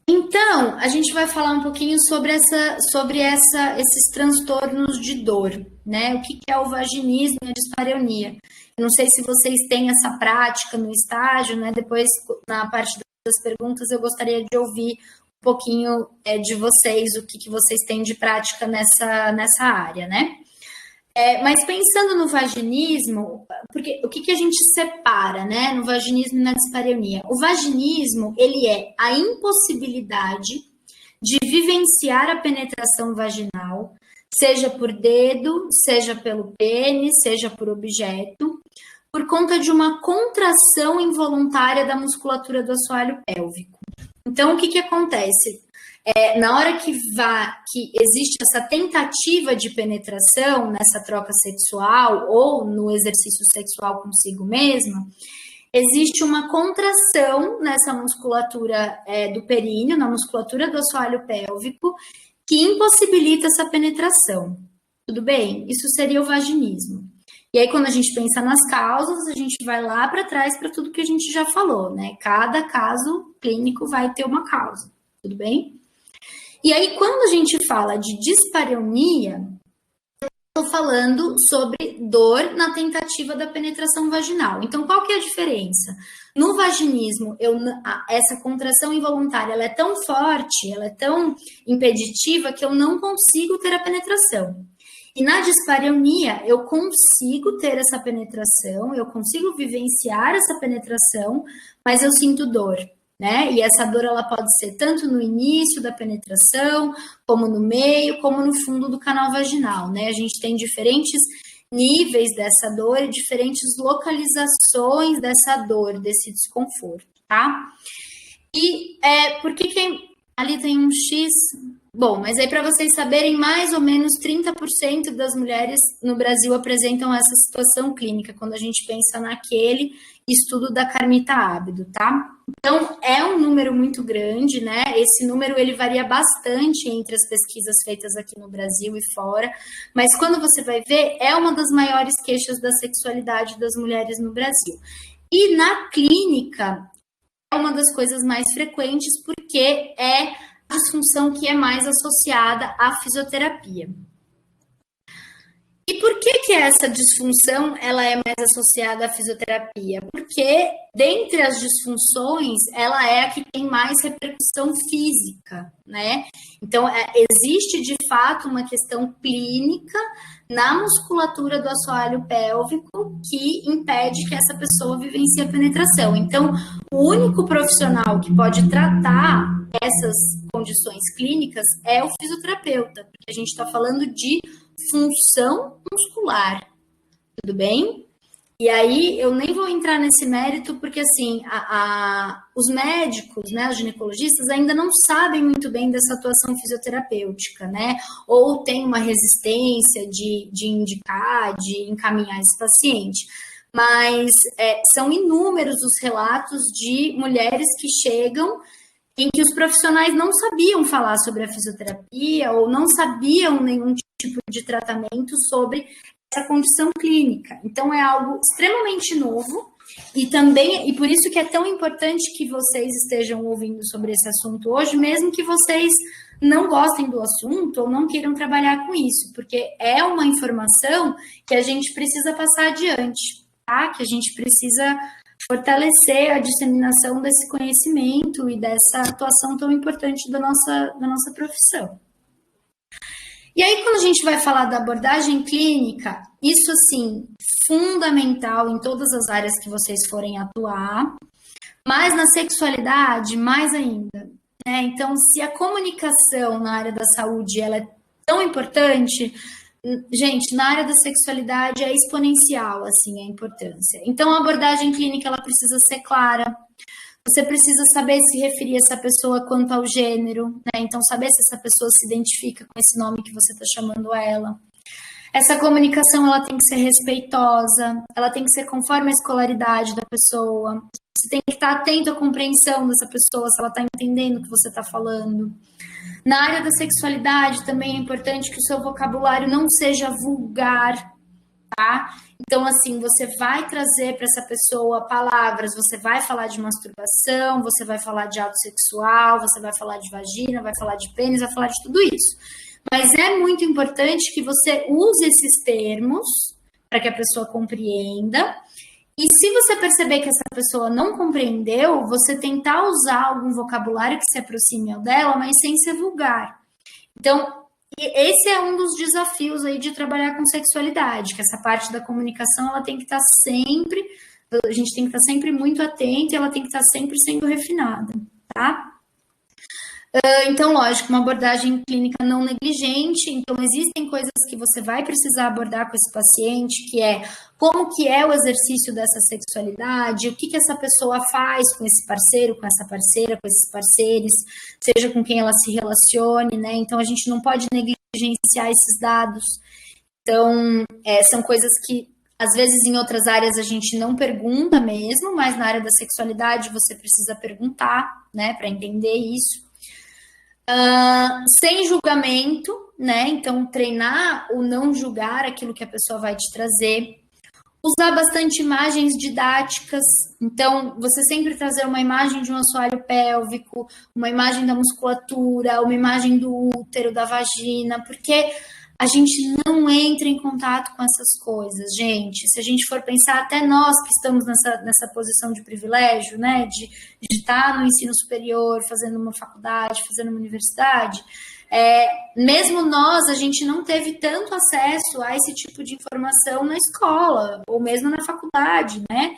Então, a gente vai falar um pouquinho sobre esses transtornos de dor, né? O que é o vaginismo e a dispareunia. Eu não sei se vocês têm essa prática no estágio, né? Depois, na parte das perguntas, eu gostaria de ouvir um pouquinho de vocês, o que vocês têm de prática nessa área, né? Mas pensando no vaginismo, porque o que a gente separa, né, no vaginismo e na dispareunia? O vaginismo, ele é a impossibilidade de vivenciar a penetração vaginal, seja por dedo, seja pelo pênis, seja por objeto, por conta de uma contração involuntária da musculatura do assoalho pélvico. Então, o que acontece? Na hora que existe essa tentativa de penetração nessa troca sexual ou no exercício sexual consigo mesma, existe uma contração nessa musculatura do períneo, na musculatura do assoalho pélvico, que impossibilita essa penetração. Tudo bem? Isso seria o vaginismo. E aí, quando a gente pensa nas causas, a gente vai lá para trás para tudo que a gente já falou, né? Cada caso clínico vai ter uma causa. Tudo bem? E aí, quando a gente fala de dispareunia, eu estou falando sobre dor na tentativa da penetração vaginal. Então, qual que é a diferença? No vaginismo, essa contração involuntária ela é tão forte, ela é tão impeditiva que eu não consigo ter a penetração. E na dispareunia, eu consigo ter essa penetração, eu consigo vivenciar essa penetração, mas eu sinto dor. Né? E essa dor ela pode ser tanto no início da penetração, como no meio, como no fundo do canal vaginal, né? A gente tem diferentes níveis dessa dor e diferentes localizações dessa dor, desse desconforto, tá? E por que ali tem um X? Bom, mas aí para vocês saberem, mais ou menos 30% das mulheres no Brasil apresentam essa situação clínica, quando a gente pensa naquele estudo da Carmita Ábido, tá? Então, é um número muito grande, né? Esse número, ele varia bastante entre as pesquisas feitas aqui no Brasil e fora, mas quando você vai ver, é uma das maiores queixas da sexualidade das mulheres no Brasil. E na clínica, é uma das coisas mais frequentes, porque é disfunção que é mais associada à fisioterapia. E por que essa disfunção ela é mais associada à fisioterapia? Porque, dentre as disfunções, ela é a que tem mais repercussão física, né? Então, existe, de fato, uma questão clínica na musculatura do assoalho pélvico que impede que essa pessoa vivencie a penetração. Então, o único profissional que pode tratar essas condições clínicas é o fisioterapeuta, porque a gente está falando de função muscular, tudo bem? E aí eu nem vou entrar nesse mérito porque assim os médicos, né, os ginecologistas ainda não sabem muito bem dessa atuação fisioterapêutica, né? Ou tem uma resistência de indicar, de encaminhar esse paciente. Mas são inúmeros os relatos de mulheres que chegam em que os profissionais não sabiam falar sobre a fisioterapia ou não sabiam nenhum tipo de tratamento sobre essa condição clínica. Então, é algo extremamente novo e por isso que é tão importante que vocês estejam ouvindo sobre esse assunto hoje, mesmo que vocês não gostem do assunto ou não queiram trabalhar com isso, porque é uma informação que a gente precisa passar adiante, tá? Que a gente precisa fortalecer a disseminação desse conhecimento e dessa atuação tão importante da nossa profissão. E aí, quando a gente vai falar da abordagem clínica, isso, assim, fundamental em todas as áreas que vocês forem atuar, mas na sexualidade, mais ainda, né? Então, se a comunicação na área da saúde, ela é tão importante, gente, na área da sexualidade é exponencial, assim, a importância. Então, a abordagem clínica, ela precisa ser clara. Você precisa saber se referir a essa pessoa quanto ao gênero, né? Então, saber se essa pessoa se identifica com esse nome que você está chamando ela. Essa comunicação, ela tem que ser respeitosa, ela tem que ser conforme a escolaridade da pessoa. Você tem que estar atento à compreensão dessa pessoa, se ela está entendendo o que você está falando. Na área da sexualidade, também é importante que o seu vocabulário não seja vulgar, tá? Então, assim, você vai trazer para essa pessoa palavras, você vai falar de masturbação, você vai falar de ato sexual, você vai falar de vagina, vai falar de pênis, vai falar de tudo isso. Mas é muito importante que você use esses termos para que a pessoa compreenda. E se você perceber que essa pessoa não compreendeu, você tentar usar algum vocabulário que se aproxime ao dela, mas sem ser vulgar. Então, esse é um dos desafios aí de trabalhar com sexualidade, que essa parte da comunicação, ela tem que estar sempre, a gente tem que estar sempre muito atento e ela tem que estar sempre sendo refinada, tá? Então, lógico, uma abordagem clínica não negligente, então existem coisas que você vai precisar abordar com esse paciente, que é como que é o exercício dessa sexualidade, o que essa pessoa faz com esse parceiro, com essa parceira, com esses parceiros, seja com quem ela se relacione, né? Então, a gente não pode negligenciar esses dados. Então, são coisas que, às vezes, em outras áreas a gente não pergunta mesmo, mas na área da sexualidade você precisa perguntar, né, para entender isso. Sem julgamento, né? Então, treinar o não julgar aquilo que a pessoa vai te trazer. Usar bastante imagens didáticas. Então, você sempre trazer uma imagem de um assoalho pélvico, uma imagem da musculatura, uma imagem do útero, da vagina, porque a gente não entra em contato com essas coisas, gente. Se a gente for pensar, até nós que estamos nessa posição de privilégio, né, de estar no ensino superior, fazendo uma faculdade, fazendo uma universidade, mesmo nós, a gente não teve tanto acesso a esse tipo de informação na escola, ou mesmo na faculdade, né?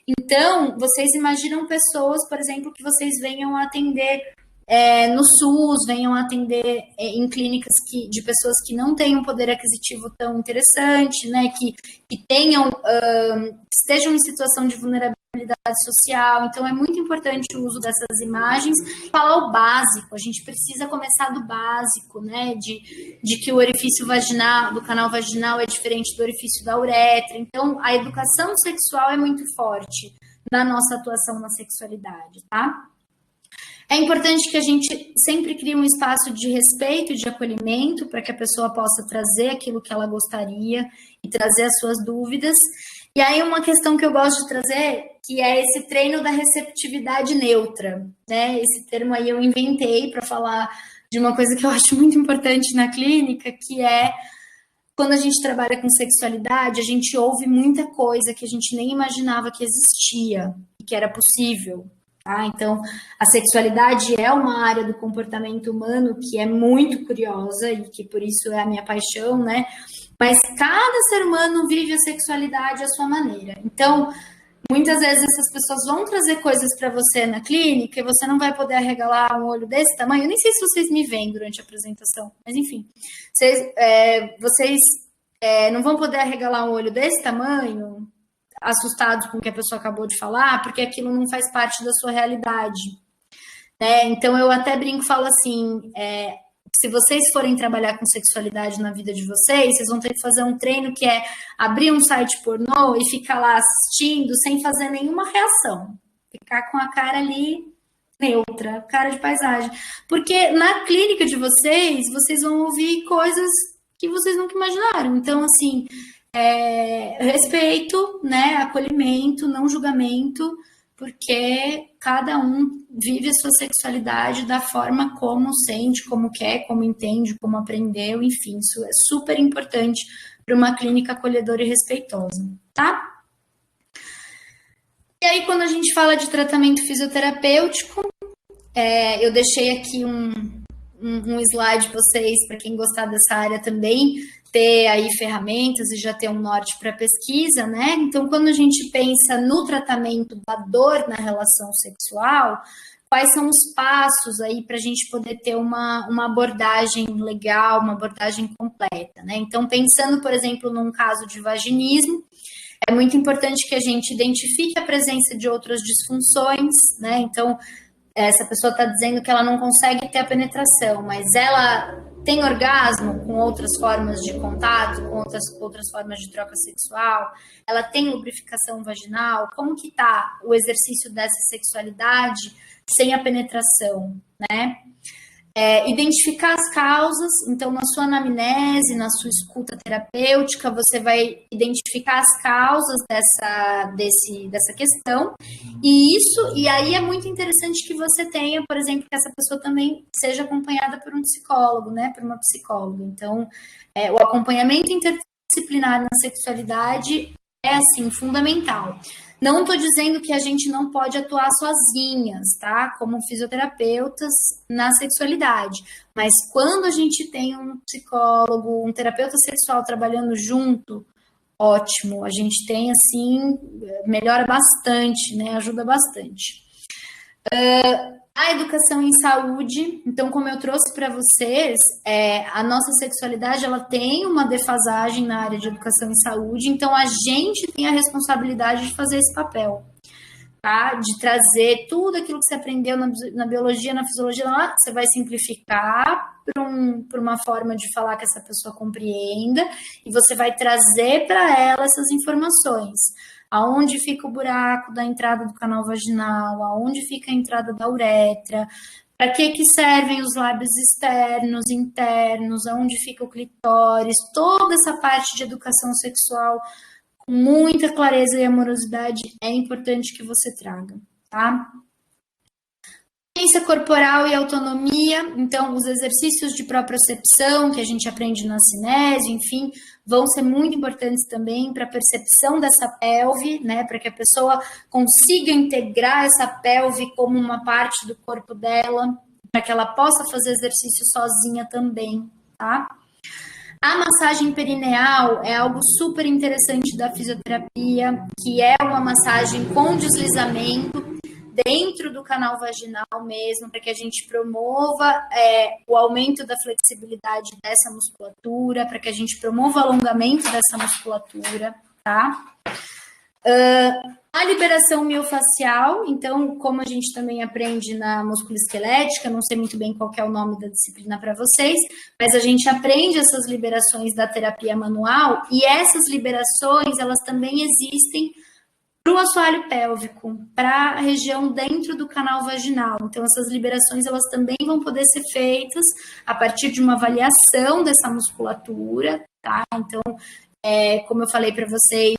Então, vocês imaginam pessoas, por exemplo, que vocês venham a atender no SUS, venham atender em clínicas de pessoas que não têm um poder aquisitivo tão interessante, né, que tenham, estejam em situação de vulnerabilidade social. Então, é muito importante o uso dessas imagens. Falar o básico, a gente precisa começar do básico, né, de que o orifício vaginal, do canal vaginal é diferente do orifício da uretra. Então, a educação sexual é muito forte na nossa atuação na sexualidade, tá? É importante que a gente sempre crie um espaço de respeito e de acolhimento para que a pessoa possa trazer aquilo que ela gostaria e trazer as suas dúvidas. E aí uma questão que eu gosto de trazer, que é esse treino da receptividade neutra, né? Esse termo aí eu inventei para falar de uma coisa que eu acho muito importante na clínica, que é quando a gente trabalha com sexualidade, a gente ouve muita coisa que a gente nem imaginava que existia e que era possível. Tá? Então, a sexualidade é uma área do comportamento humano que é muito curiosa e que por isso é a minha paixão, né? Mas cada ser humano vive a sexualidade à sua maneira. Então, muitas vezes essas pessoas vão trazer coisas para você na clínica e você não vai poder arregalar um olho desse tamanho. Eu nem sei se vocês me veem durante a apresentação, mas enfim. Vocês não vão poder arregalar um olho desse tamanho, assustados com o que a pessoa acabou de falar, porque aquilo não faz parte da sua realidade. Né? Então, eu até brinco e falo assim, se vocês forem trabalhar com sexualidade na vida de vocês, vocês vão ter que fazer um treino que é abrir um site pornô e ficar lá assistindo sem fazer nenhuma reação. Ficar com a cara ali neutra, cara de paisagem. Porque na clínica de vocês vão ouvir coisas que vocês nunca imaginaram. Então, assim, respeito, né, acolhimento, não julgamento, porque cada um vive a sua sexualidade da forma como sente, como quer, como entende, como aprendeu, enfim, isso é super importante para uma clínica acolhedora e respeitosa, tá? E aí, quando a gente fala de tratamento fisioterapêutico, eu deixei aqui um slide para vocês, para quem gostar dessa área também, ter aí ferramentas e já ter um norte para pesquisa, né? Então, quando a gente pensa no tratamento da dor na relação sexual, quais são os passos aí para a gente poder ter uma abordagem legal, uma abordagem completa, né? Então, pensando, por exemplo, num caso de vaginismo, é muito importante que a gente identifique a presença de outras disfunções, né? Então, essa pessoa está dizendo que ela não consegue ter a penetração, mas ela tem orgasmo com outras formas de contato, com outras formas de troca sexual, ela tem lubrificação vaginal, como que tá o exercício dessa sexualidade sem a penetração, né? Identificar as causas, então na sua anamnese, na sua escuta terapêutica, você vai identificar as causas dessa questão, e aí é muito interessante que você tenha, por exemplo, que essa pessoa também seja acompanhada por um psicólogo, né, por uma psicóloga. Então, o acompanhamento interdisciplinar na sexualidade é, assim, fundamental. Não estou dizendo que a gente não pode atuar sozinhas, tá? Como fisioterapeutas na sexualidade. Mas quando a gente tem um psicólogo, um terapeuta sexual trabalhando junto, ótimo. A gente tem, assim, melhora bastante, né? Ajuda bastante. A educação em saúde, então, como eu trouxe para vocês, a nossa sexualidade, ela tem uma defasagem na área de educação em saúde, então a gente tem a responsabilidade de fazer esse papel, tá? De trazer tudo aquilo que você aprendeu na biologia, na fisiologia, lá, você vai simplificar para uma forma de falar que essa pessoa compreenda, e você vai trazer para ela essas informações. Aonde fica o buraco da entrada do canal vaginal, aonde fica a entrada da uretra, para que servem os lábios externos, internos, aonde fica o clitóris, toda essa parte de educação sexual com muita clareza e amorosidade é importante que você traga, tá? Consciência corporal e autonomia, então os exercícios de propriocepção que a gente aprende na cinésio, enfim, vão ser muito importantes também para a percepção dessa pelve, né, para que a pessoa consiga integrar essa pelve como uma parte do corpo dela, para que ela possa fazer exercício sozinha também, tá? A massagem perineal é algo super interessante da fisioterapia, que é uma massagem com deslizamento dentro do canal vaginal mesmo, para que a gente promova o aumento da flexibilidade dessa musculatura, para que a gente promova o alongamento dessa musculatura, tá? A liberação miofacial, então, como a gente também aprende na musculoesquelética, não sei muito bem qual é o nome da disciplina para vocês, mas a gente aprende essas liberações da terapia manual, e essas liberações, elas também existem para o assoalho pélvico, para a região dentro do canal vaginal. Então, essas liberações, elas também vão poder ser feitas a partir de uma avaliação dessa musculatura, tá? Então, como eu falei para vocês,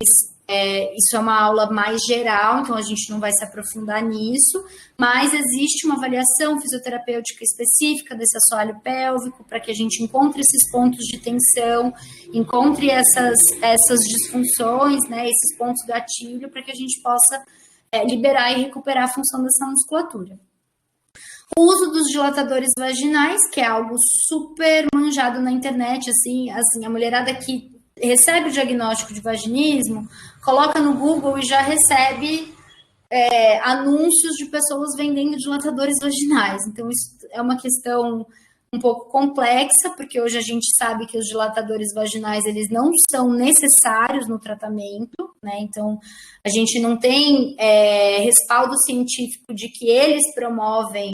Isso é uma aula mais geral, então a gente não vai se aprofundar nisso, mas existe uma avaliação fisioterapêutica específica desse assoalho pélvico para que a gente encontre esses pontos de tensão, encontre essas disfunções, né, esses pontos gatilho, para que a gente possa liberar e recuperar a função dessa musculatura. O uso dos dilatadores vaginais, que é algo super manjado na internet, assim a mulherada que recebe o diagnóstico de vaginismo, coloca no Google e já recebe anúncios de pessoas vendendo dilatadores vaginais. Então, isso é uma questão um pouco complexa, porque hoje a gente sabe que os dilatadores vaginais, eles não são necessários no tratamento, né? Então, a gente não tem respaldo científico de que eles promovem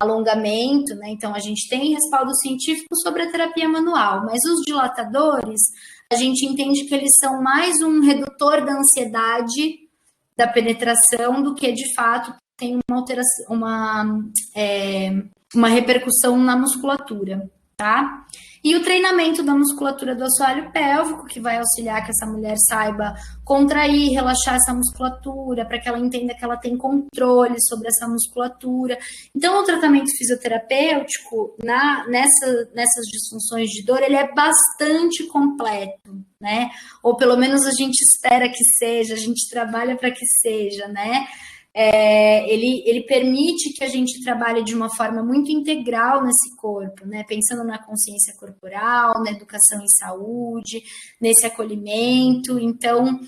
alongamento, né? Então, a gente tem respaldo científico sobre a terapia manual, mas os dilatadores, a gente entende que eles são mais um redutor da ansiedade da penetração do que, de fato, tem uma alteração, uma repercussão na musculatura, tá? E o treinamento da musculatura do assoalho pélvico, que vai auxiliar que essa mulher saiba contrair, relaxar essa musculatura, para que ela entenda que ela tem controle sobre essa musculatura. Então, o tratamento fisioterapêutico nessas disfunções de dor, ele é bastante completo, né? Ou pelo menos a gente espera que seja, a gente trabalha para que seja, né? Ele permite que a gente trabalhe de uma forma muito integral nesse corpo, né? Pensando na consciência corporal, na educação em saúde, nesse acolhimento. Então,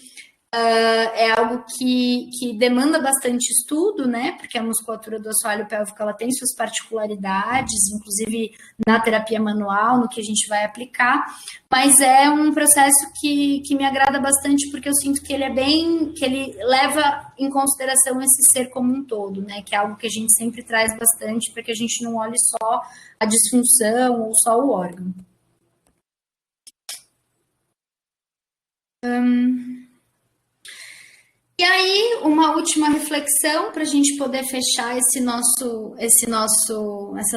é algo que demanda bastante estudo, né? Porque a musculatura do assoalho pélvico, ela tem suas particularidades, inclusive na terapia manual, no que a gente vai aplicar, mas é um processo que me agrada bastante, porque eu sinto que ele leva em consideração esse ser como um todo, né? Que é algo que a gente sempre traz bastante, para que a gente não olhe só a disfunção ou só o órgão. E aí, uma última reflexão para a gente poder fechar essa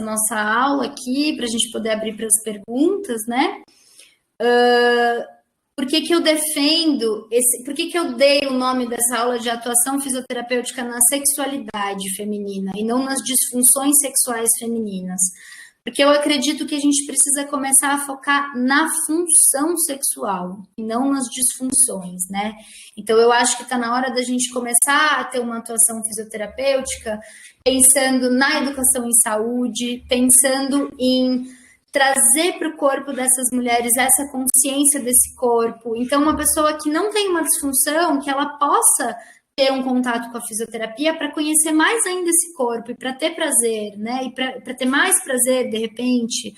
nossa aula aqui, para a gente poder abrir para as perguntas, né? Por que eu defendo por que eu dei o nome dessa aula de atuação fisioterapêutica na sexualidade feminina e não nas disfunções sexuais femininas? Porque eu acredito que a gente precisa começar a focar na função sexual e não nas disfunções, né? Então, eu acho que está na hora da gente começar a ter uma atuação fisioterapêutica pensando na educação em saúde, pensando em trazer para o corpo dessas mulheres essa consciência desse corpo. Então, uma pessoa que não tem uma disfunção, que ela possa ter um contato com a fisioterapia para conhecer mais ainda esse corpo e para ter prazer, né? E para ter mais prazer, de repente.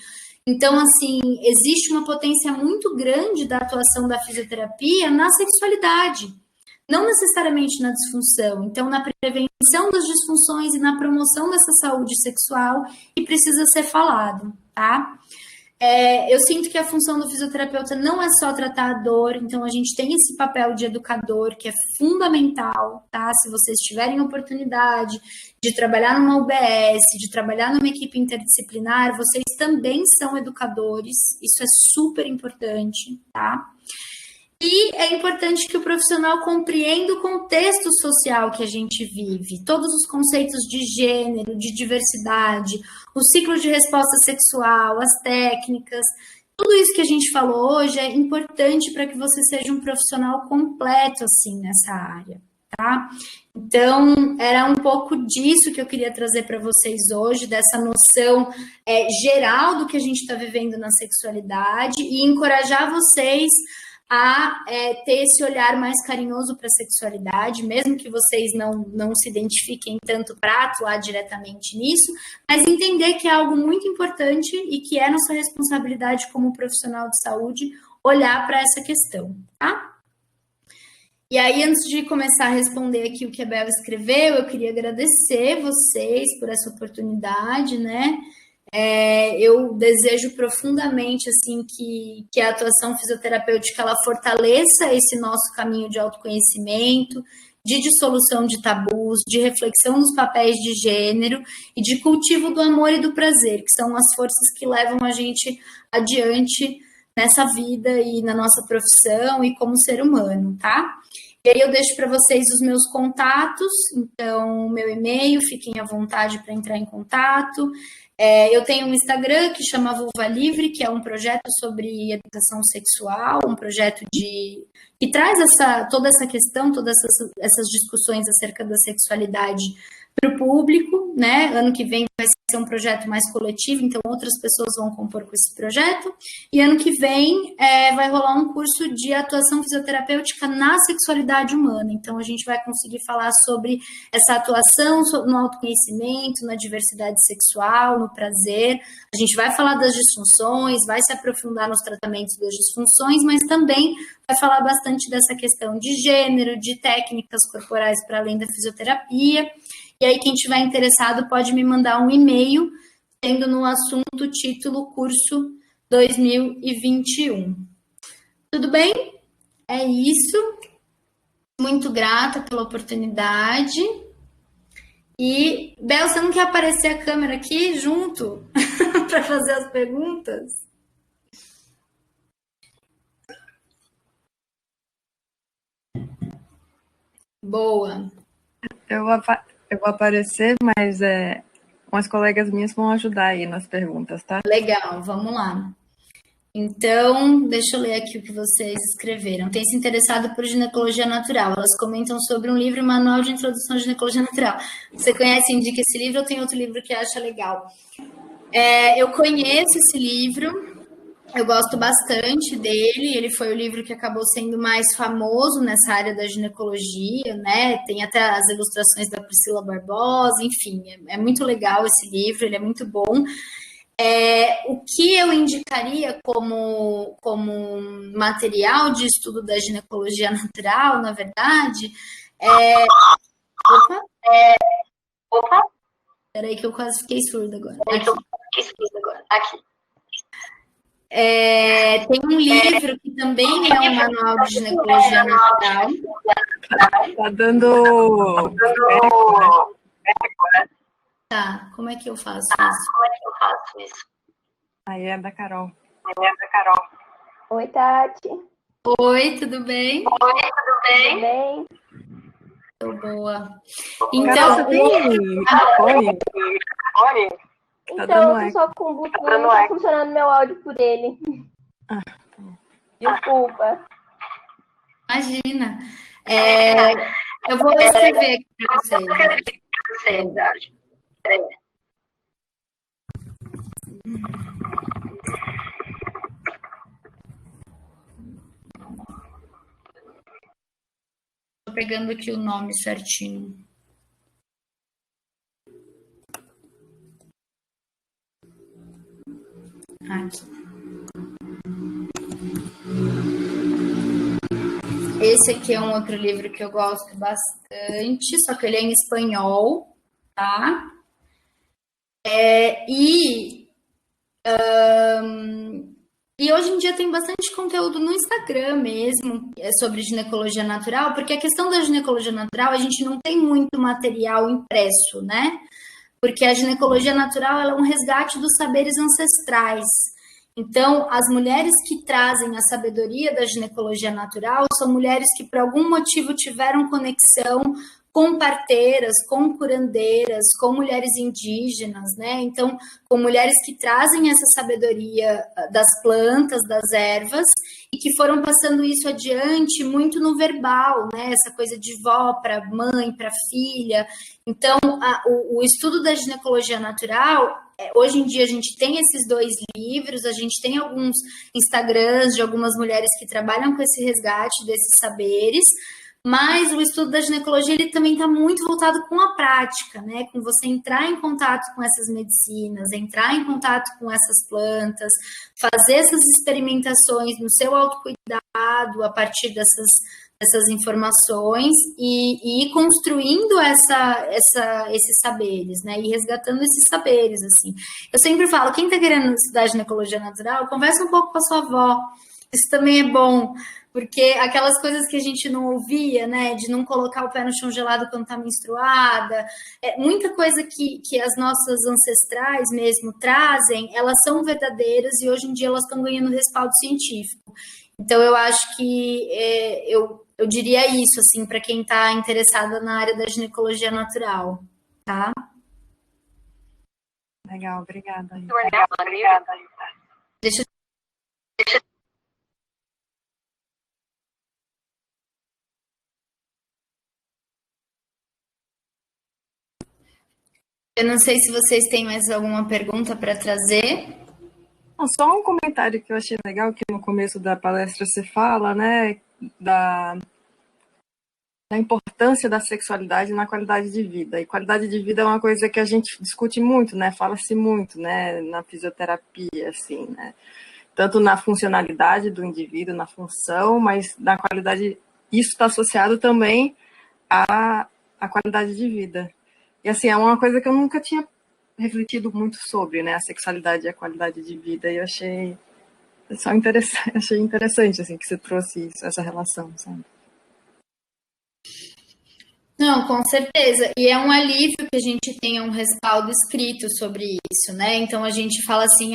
Então, assim, existe uma potência muito grande da atuação da fisioterapia na sexualidade, não necessariamente na disfunção. Então, na prevenção das disfunções e na promoção dessa saúde sexual, e precisa ser falado, tá? Eu sinto que a função do fisioterapeuta não é só tratar a dor, então a gente tem esse papel de educador que é fundamental, tá? Se vocês tiverem oportunidade de trabalhar numa UBS, de trabalhar numa equipe interdisciplinar, vocês também são educadores, isso é super importante, tá? E é importante que o profissional compreenda o contexto social que a gente vive, todos os conceitos de gênero, de diversidade, o ciclo de resposta sexual, as técnicas, tudo isso que a gente falou hoje é importante para que você seja um profissional completo, assim, nessa área, tá? Então, era um pouco disso que eu queria trazer para vocês hoje, dessa noção geral do que a gente está vivendo na sexualidade e encorajar vocês a ter esse olhar mais carinhoso para a sexualidade, mesmo que vocês não se identifiquem tanto para atuar diretamente nisso, mas entender que é algo muito importante e que é nossa responsabilidade como profissional de saúde olhar para essa questão, tá? E aí, antes de começar a responder aqui o que a Bel escreveu, eu queria agradecer vocês por essa oportunidade, né? Eu desejo profundamente assim que a atuação fisioterapêutica ela fortaleça esse nosso caminho de autoconhecimento, de dissolução de tabus, de reflexão dos papéis de gênero e de cultivo do amor e do prazer, que são as forças que levam a gente adiante nessa vida e na nossa profissão e como ser humano, tá? E aí eu deixo para vocês os meus contatos, então meu e-mail, fiquem à vontade para entrar em contato. Eu tenho um Instagram que chama Vulva Livre, que é um projeto sobre educação sexual, um projeto que traz toda essa questão, todas essas discussões acerca da sexualidade para o público, né? Ano que vem vai ser um projeto mais coletivo, então outras pessoas vão compor com esse projeto. E ano que vem vai rolar um curso de atuação fisioterapêutica na sexualidade humana. Então a gente vai conseguir falar sobre essa atuação no autoconhecimento, na diversidade sexual, no prazer. A gente vai falar das disfunções, vai se aprofundar nos tratamentos das disfunções, mas também vai falar bastante dessa questão de gênero, de técnicas corporais para além da fisioterapia. E aí, quem estiver interessado pode me mandar um e-mail, tendo no assunto título curso 2021. Tudo bem? É isso. Muito grata pela oportunidade. E, Bel, você não quer aparecer a câmera aqui junto para fazer as perguntas? Boa. Eu vou aparecer, mas umas colegas minhas vão ajudar aí nas perguntas, tá? Legal, vamos lá. Então, deixa eu ler aqui o que vocês escreveram. Tem se interessado por ginecologia natural. Elas comentam sobre um livro, Manual de Introdução à Ginecologia Natural. Você conhece e indica esse livro ou tem outro livro que acha legal? Eu conheço esse livro, eu gosto bastante dele. Ele foi o livro que acabou sendo mais famoso nessa área da ginecologia, né? Tem até as ilustrações da Priscila Barbosa, enfim, é muito legal esse livro, ele é muito bom. O que eu indicaria como material de estudo da ginecologia natural, na verdade, Opa! Peraí que eu quase fiquei surda agora. Aqui. Tem um livro que também é um manual de ginecologia natural. Tá dando... Tá, como é que eu faço isso? Aí é da Carol. Oi, Tati. Oi, tudo bem? Tudo bem? Tô boa. Então, Então, você tem microfone? Tá dando Então, eu tô só com o Bluetooth, não tá funcionando meu áudio por ele. Desculpa. Imagina. Eu vou escrever aqui para vocês. Tô pegando aqui o nome certinho. Aqui. Esse aqui é um outro livro que eu gosto bastante, só que ele é em espanhol, tá? E hoje em dia tem bastante conteúdo no Instagram mesmo sobre ginecologia natural, porque a questão da ginecologia natural, a gente não tem muito material impresso, né? Porque a ginecologia natural ela é um resgate dos saberes ancestrais. Então, as mulheres que trazem a sabedoria da ginecologia natural são mulheres que, por algum motivo, tiveram conexão com parteiras, com curandeiras, com mulheres indígenas, né? Então, com mulheres que trazem essa sabedoria das plantas, das ervas, e que foram passando isso adiante muito no verbal, né? Essa coisa de vó para mãe, para filha. Então, o estudo da ginecologia natural, hoje em dia a gente tem esses 2 livros, a gente tem alguns Instagrams de algumas mulheres que trabalham com esse resgate desses saberes, mas o estudo da ginecologia ele também está muito voltado com a prática, né? Com você entrar em contato com essas medicinas, entrar em contato com essas plantas, fazer essas experimentações no seu autocuidado a partir dessas informações e ir construindo esses saberes, né? E resgatando esses saberes, assim. Eu sempre falo, quem está querendo estudar ginecologia natural, conversa um pouco com a sua avó. Isso também é bom, porque aquelas coisas que a gente não ouvia, né, de não colocar o pé no chão gelado quando está menstruada, muita coisa que as nossas ancestrais mesmo trazem, elas são verdadeiras e hoje em dia elas estão ganhando respaldo científico. Então, eu acho que eu Eu diria isso, assim, para quem está interessada na área da ginecologia natural, tá? Legal, obrigada. Deixa eu não sei se vocês têm mais alguma pergunta para trazer. Só um comentário que eu achei legal, que no começo da palestra você fala, né, da importância da sexualidade na qualidade de vida. E qualidade de vida é uma coisa que a gente discute muito, né, fala-se muito, né, na fisioterapia, assim, né, tanto na funcionalidade do indivíduo, na função, mas na qualidade, isso está associado também à qualidade de vida. E assim, é uma coisa que eu nunca tinha refletido muito sobre, né, a sexualidade e a qualidade de vida, e eu achei só interessante, achei interessante, assim, que você trouxe isso, essa relação, sabe? Não, com certeza. E é um alívio que a gente tenha um respaldo escrito sobre isso, né? Então a gente fala assim,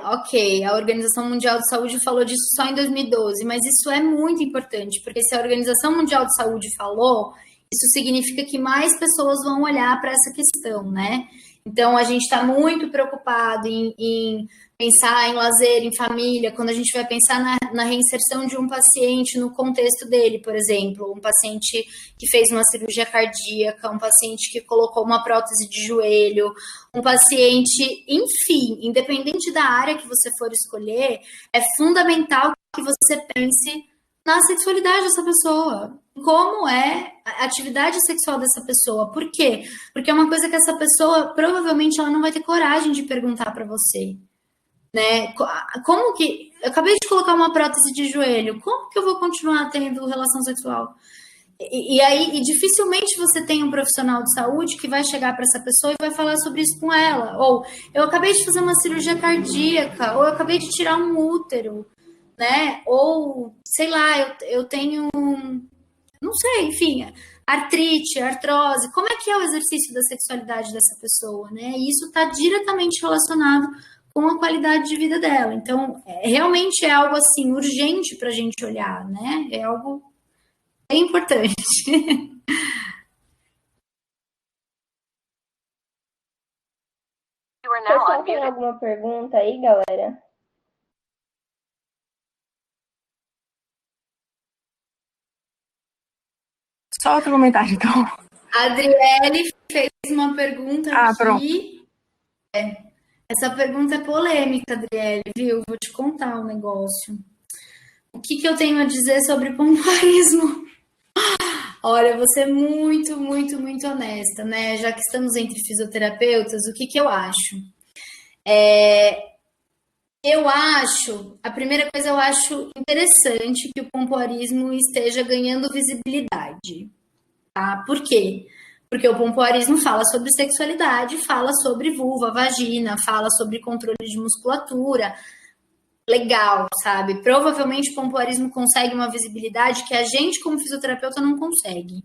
ok, a Organização Mundial de Saúde falou disso só em 2012, mas isso é muito importante, porque se a Organização Mundial de Saúde falou, isso significa que mais pessoas vão olhar para essa questão, né? Então a gente está muito preocupado em pensar em lazer, em família, quando a gente vai pensar na reinserção de um paciente no contexto dele, por exemplo, um paciente que fez uma cirurgia cardíaca, um paciente que colocou uma prótese de joelho, um paciente, enfim, independente da área que você for escolher, é fundamental que você pense na sexualidade dessa pessoa, como é a atividade sexual dessa pessoa. Por quê? Porque é uma coisa que essa pessoa, provavelmente, ela não vai ter coragem de perguntar para você. Né? Como que... Eu acabei de colocar uma prótese de joelho, como que eu vou continuar tendo relação sexual? E aí, dificilmente você tem um profissional de saúde que vai chegar para essa pessoa e vai falar sobre isso com ela. Ou, eu acabei de fazer uma cirurgia cardíaca, ou eu acabei de tirar um útero, né? Ou, sei lá, eu tenho... Não sei, enfim, artrite, artrose. Como é que é o exercício da sexualidade dessa pessoa, né? E isso está diretamente relacionado com a qualidade de vida dela. Então, realmente é algo assim urgente para a gente olhar, né? É algo bem importante. O pessoal tem alguma pergunta aí, galera? Só outro comentário, então. A Adriele fez uma pergunta aqui. Pronto. Essa pergunta é polêmica, Adriele, viu? Vou te contar um negócio. O que eu tenho a dizer sobre pompoarismo? Olha, vou ser muito, muito, muito honesta, né? Já que estamos entre fisioterapeutas, o que eu acho? Eu acho, a primeira coisa, eu acho interessante que o pompoarismo esteja ganhando visibilidade, tá? Por quê? Porque o pompoarismo fala sobre sexualidade, fala sobre vulva, vagina, fala sobre controle de musculatura. Legal, sabe? Provavelmente o pompoarismo consegue uma visibilidade que a gente, como fisioterapeuta, não consegue.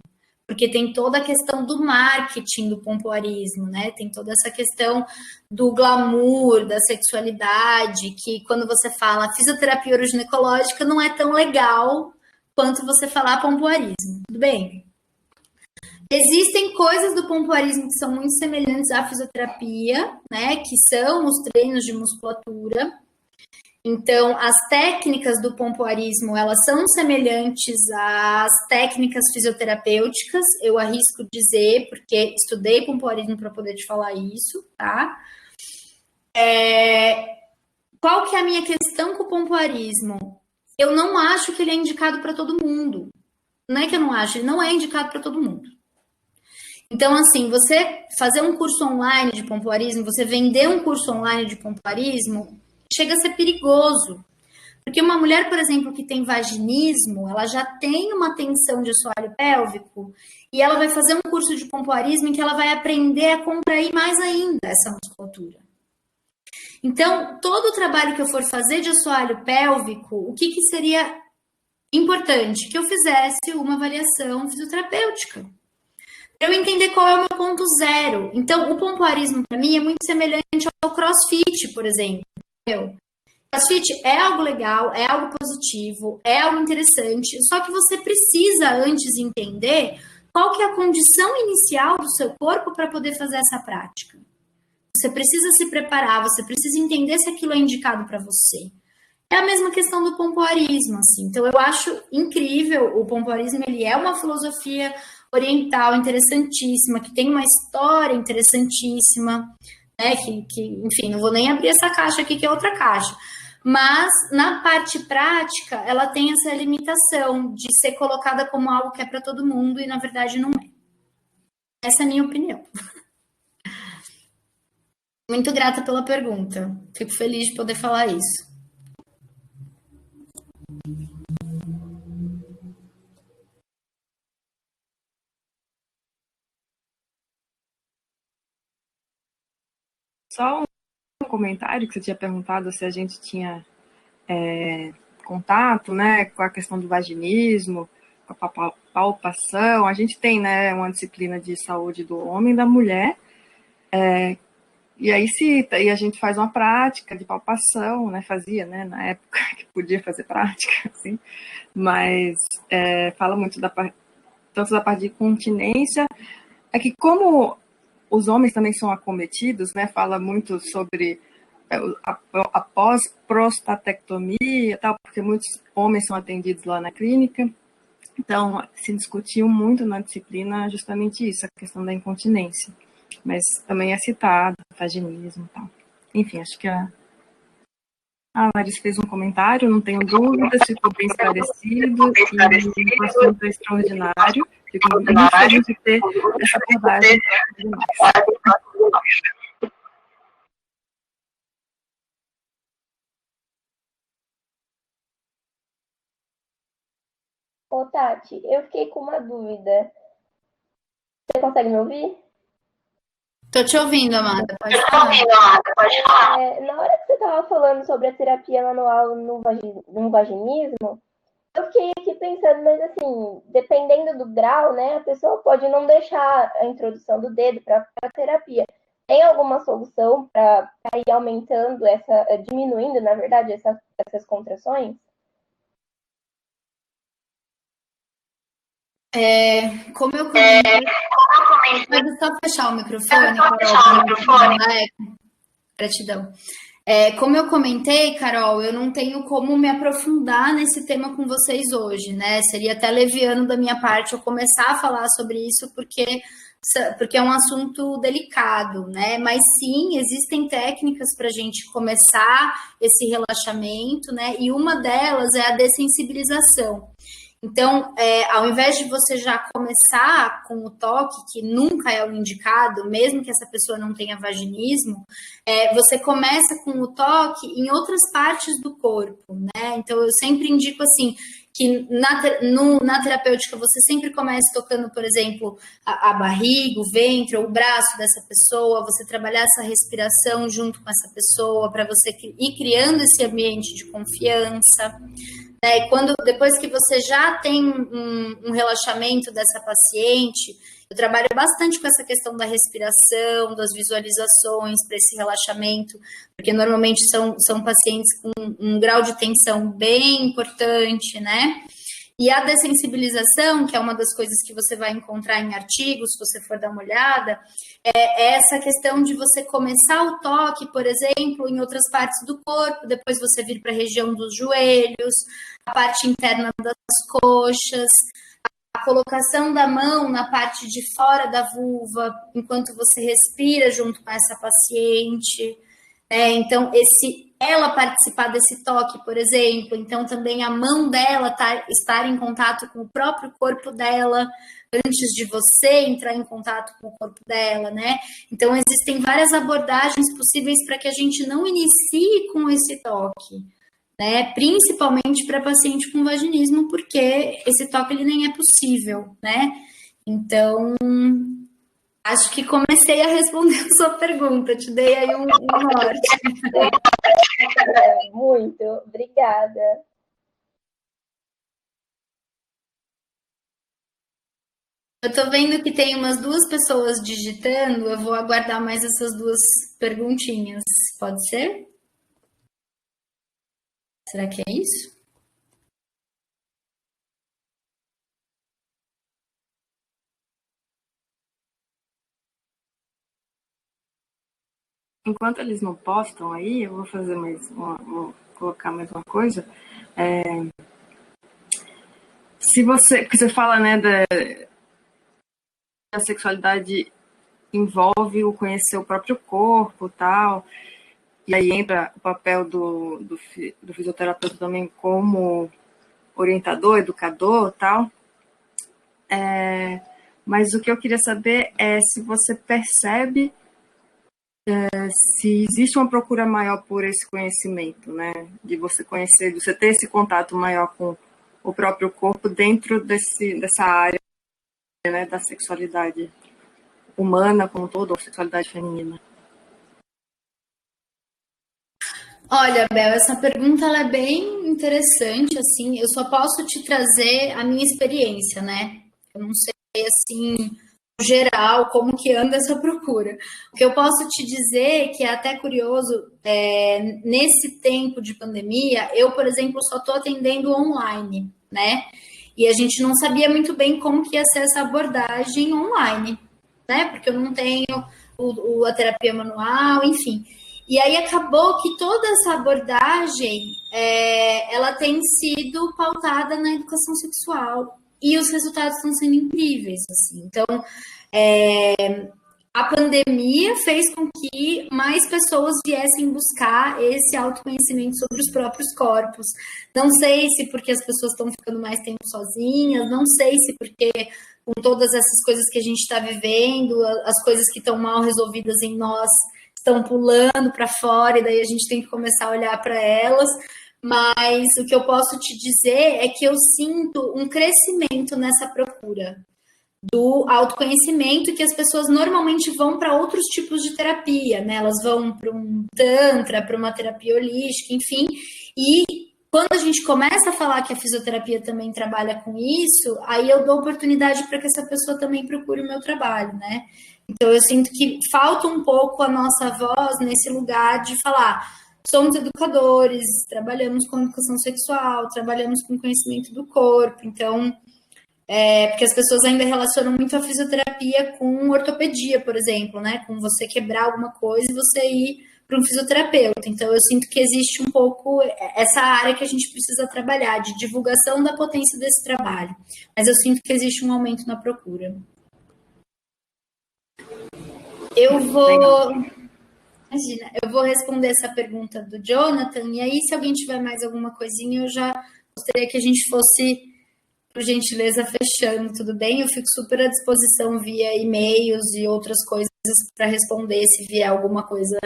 Porque tem toda a questão do marketing do pompoarismo, né? Tem toda essa questão do glamour, da sexualidade, que quando você fala fisioterapia uroginecológica não é tão legal quanto você falar pompoarismo. Tudo bem? Existem coisas do pompoarismo que são muito semelhantes à fisioterapia, né? Que são os treinos de musculatura. Então, as técnicas do pompoarismo, elas são semelhantes às técnicas fisioterapêuticas, eu arrisco dizer, porque estudei pompoarismo para poder te falar isso, tá? Qual que é a minha questão com o pompoarismo? Eu não acho que ele é indicado para todo mundo. Não é que eu não acho, ele não é indicado para todo mundo. Então, assim, você fazer um curso online de pompoarismo, você vender um curso online de pompoarismo, chega a ser perigoso. Porque uma mulher, por exemplo, que tem vaginismo, ela já tem uma tensão de assoalho pélvico e ela vai fazer um curso de pompoarismo em que ela vai aprender a contrair mais ainda essa musculatura. Então, todo o trabalho que eu for fazer de assoalho pélvico, o que seria importante? Que eu fizesse uma avaliação fisioterapêutica. Eu entender qual é o meu ponto zero. Então, o pompoarismo, para mim, é muito semelhante ao crossfit, por exemplo. CrossFit é algo legal, é algo positivo, é algo interessante, só que você precisa antes entender qual que é a condição inicial do seu corpo para poder fazer essa prática. Você precisa se preparar, você precisa entender se aquilo é indicado para você. É a mesma questão do pompoarismo, assim. Então, eu acho incrível o pompoarismo, ele é uma filosofia oriental interessantíssima, que tem uma história interessantíssima, né? Enfim, não vou nem abrir essa caixa aqui, que é outra caixa. Mas, na parte prática, ela tem essa limitação de ser colocada como algo que é para todo mundo e, na verdade, não é. Essa é a minha opinião. Muito grata pela pergunta. Fico feliz de poder falar isso. Só um comentário que você tinha perguntado se a gente tinha contato, né, com a questão do vaginismo, com a palpação. A gente tem, né, uma disciplina de saúde do homem e da mulher, e aí a gente faz uma prática de palpação, né, fazia, né, na época que podia fazer prática, assim, mas fala muito tanto da parte de continência, é que como os homens também são acometidos, né, fala muito sobre a pós-prostatectomia, tal, porque muitos homens são atendidos lá na clínica. Então, se discutiu muito na disciplina justamente isso, a questão da incontinência. Mas também é citado, vaginismo e tal. Enfim, acho que a Larissa fez um comentário, não tenho dúvidas, ficou bem esclarecido, e o assunto é extraordinário. Fico muito feliz de ter essa abordagem. Ô, Tati, eu fiquei com uma dúvida. Você consegue me ouvir? Tô te ouvindo, Amanda. Pode falar. Na hora que você estava falando sobre a terapia manual no vaginismo, eu fiquei aqui pensando, mas assim, dependendo do grau, né, a pessoa pode não deixar a introdução do dedo para a terapia. Tem alguma solução para ir aumentando diminuindo, na verdade, essas contrações? Como eu comentei, pode só fechar o microfone, Carol, gratidão. Como eu comentei, Carol, eu não tenho como me aprofundar nesse tema com vocês hoje, né? Seria até leviano da minha parte eu começar a falar sobre isso, porque é um assunto delicado, né? Mas sim, existem técnicas para a gente começar esse relaxamento, né? E uma delas é a dessensibilização. Então, ao invés de você já começar com o toque, que nunca é o indicado, mesmo que essa pessoa não tenha vaginismo, você começa com o toque em outras partes do corpo, né? Então, eu sempre indico assim, que na terapêutica você sempre comece tocando, por exemplo, a barriga, o ventre ou o braço dessa pessoa, você trabalhar essa respiração junto com essa pessoa, para você ir criando esse ambiente de confiança. Depois que você já tem um relaxamento dessa paciente, eu trabalho bastante com essa questão da respiração, das visualizações para esse relaxamento, porque normalmente são pacientes com um grau de tensão bem importante, né? E a dessensibilização, que é uma das coisas que você vai encontrar em artigos, se você for dar uma olhada, é essa questão de você começar o toque, por exemplo, em outras partes do corpo, depois você vir para a região dos joelhos, a parte interna das coxas, a colocação da mão na parte de fora da vulva, enquanto você respira junto com essa paciente. Então, ela participar desse toque, por exemplo, então também a mão dela estar em contato com o próprio corpo dela, antes de você entrar em contato com o corpo dela, né? Então, existem várias abordagens possíveis para que a gente não inicie com esse toque, né? Principalmente para paciente com vaginismo, porque esse toque ele nem é possível, né? Então, acho que comecei a responder a sua pergunta, te dei aí um norte. Muito, obrigada. Eu tô vendo que tem umas 2 pessoas digitando, eu vou aguardar mais essas 2 perguntinhas, pode ser? Será que é isso? Enquanto eles não postam aí, eu vou fazer vou colocar mais uma coisa. Se você, porque você fala, né, da sexualidade envolve o conhecer o próprio corpo, tal, e aí entra o papel do fisioterapeuta também como orientador, educador, tal. Mas o que eu queria saber é se você percebe se existe uma procura maior por esse conhecimento, né? De você conhecer, de você ter esse contato maior com o próprio corpo dentro dessa área, né, da sexualidade humana como um todo, ou sexualidade feminina. Olha, Bel, essa pergunta ela é bem interessante, assim, eu só posso te trazer a minha experiência, né? Eu não sei, assim, no geral, como que anda essa procura. O que eu posso te dizer, que é até curioso, nesse tempo de pandemia, eu, por exemplo, só estou atendendo online, né? E a gente não sabia muito bem como que ia ser essa abordagem online, né? Porque eu não tenho a terapia manual, enfim. E aí acabou que toda essa abordagem ela tem sido pautada na educação sexual e os resultados estão sendo incríveis, assim. Então, a pandemia fez com que mais pessoas viessem buscar esse autoconhecimento sobre os próprios corpos. Não sei se porque as pessoas estão ficando mais tempo sozinhas, não sei se porque com todas essas coisas que a gente está vivendo, as coisas que estão mal resolvidas em nós estão pulando para fora e daí a gente tem que começar a olhar para elas. Mas o que eu posso te dizer é que eu sinto um crescimento nessa procura do autoconhecimento, que as pessoas normalmente vão para outros tipos de terapia, né? Elas vão para um tantra, para uma terapia holística, enfim. E quando a gente começa a falar que a fisioterapia também trabalha com isso, aí eu dou oportunidade para que essa pessoa também procure o meu trabalho, né? Então eu sinto que falta um pouco a nossa voz nesse lugar de falar: somos educadores, trabalhamos com educação sexual, trabalhamos com conhecimento do corpo, então porque as pessoas ainda relacionam muito a fisioterapia com ortopedia, por exemplo, né? Com você quebrar alguma coisa e você ir para um fisioterapeuta. Então, eu sinto que existe um pouco essa área que a gente precisa trabalhar, de divulgação da potência desse trabalho. Mas eu sinto que existe um aumento na procura. Eu vou responder essa pergunta do Jonathan, e aí, se alguém tiver mais alguma coisinha, eu já gostaria que a gente fosse, por gentileza, fechando, tudo bem? Eu fico super à disposição via e-mails e outras coisas para responder se vier alguma coisa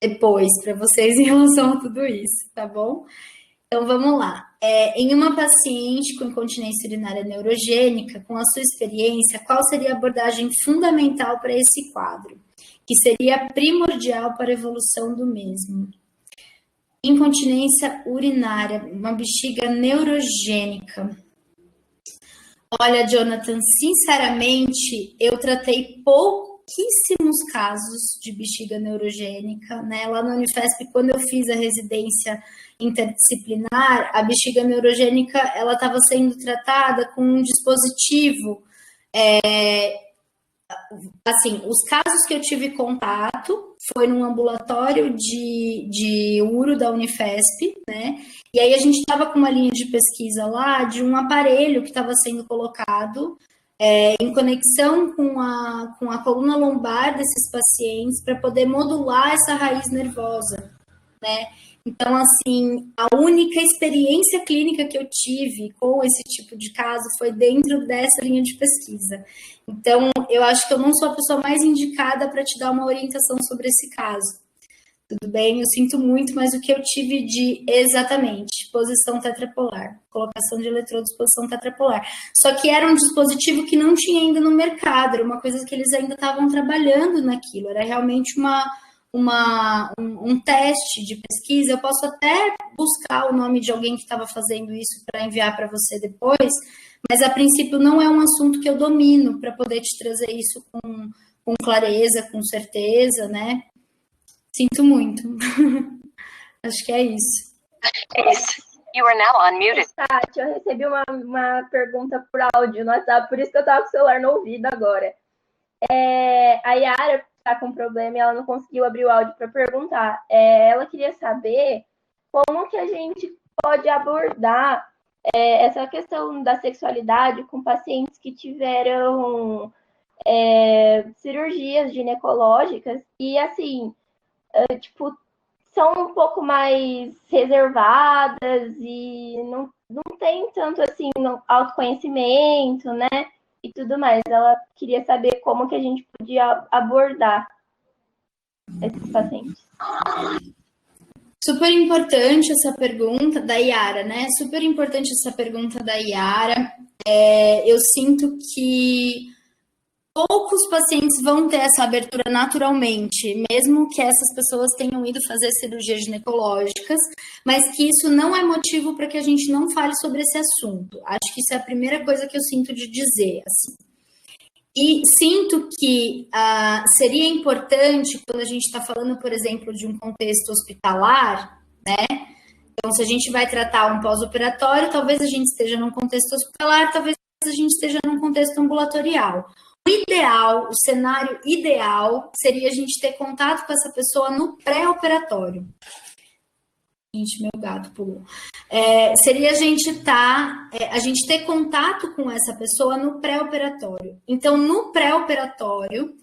depois para vocês em relação a tudo isso, tá bom? Então vamos lá. Em uma paciente com incontinência urinária neurogênica, com a sua experiência, qual seria a abordagem fundamental para esse quadro, que seria primordial para a evolução do mesmo? Incontinência urinária, uma bexiga neurogênica. Olha, Jonathan, sinceramente, eu tratei pouquíssimos casos de bexiga neurogênica, né? Lá no Unifesp, quando eu fiz a residência interdisciplinar, a bexiga neurogênica, ela estava sendo tratada com um dispositivo, assim, os casos que eu tive contato foi num ambulatório de uro da Unifesp, né? E aí a gente estava com uma linha de pesquisa lá de um aparelho que estava sendo colocado em conexão com a coluna lombar desses pacientes para poder modular essa raiz nervosa, né? Então, assim, a única experiência clínica que eu tive com esse tipo de caso foi dentro dessa linha de pesquisa. Então, eu acho que eu não sou a pessoa mais indicada para te dar uma orientação sobre esse caso. Tudo bem? Eu sinto muito, mas o que eu tive de exatamente posição tetrapolar, colocação de eletrodos, posição tetrapolar. Só que era um dispositivo que não tinha ainda no mercado, era uma coisa que eles ainda estavam trabalhando naquilo, era realmente um teste de pesquisa. Eu posso até buscar o nome de alguém que estava fazendo isso para enviar para você depois, mas a princípio não é um assunto que eu domino para poder te trazer isso com clareza, com certeza, né? Sinto muito. Acho que é isso. You are now unmuted. Tati, eu recebi uma pergunta por áudio no WhatsApp, por isso que eu tava com o celular no ouvido agora. A Yara tá com problema e ela não conseguiu abrir o áudio para perguntar. Ela queria saber como que a gente pode abordar essa questão da sexualidade com pacientes que tiveram cirurgias ginecológicas e, assim, tipo, são um pouco mais reservadas e não tem tanto, assim, autoconhecimento, né? E tudo mais. Ela queria saber como que a gente podia abordar esses pacientes. Super importante essa pergunta da Yara, né? Super importante essa pergunta da Yara. Eu sinto que poucos pacientes vão ter essa abertura naturalmente, mesmo que essas pessoas tenham ido fazer cirurgias ginecológicas, mas que isso não é motivo para que a gente não fale sobre esse assunto. Acho que isso é a primeira coisa que eu sinto de dizer, assim. E sinto que seria importante, quando a gente está falando, por exemplo, de um contexto hospitalar, né? Então, se a gente vai tratar um pós-operatório, talvez a gente esteja num contexto hospitalar, talvez a gente esteja num contexto ambulatorial. O ideal, o cenário ideal, seria a gente ter contato com essa pessoa no pré-operatório. Gente, meu gato pulou. Seria a gente ter contato com essa pessoa no pré-operatório. Então, no pré-operatório,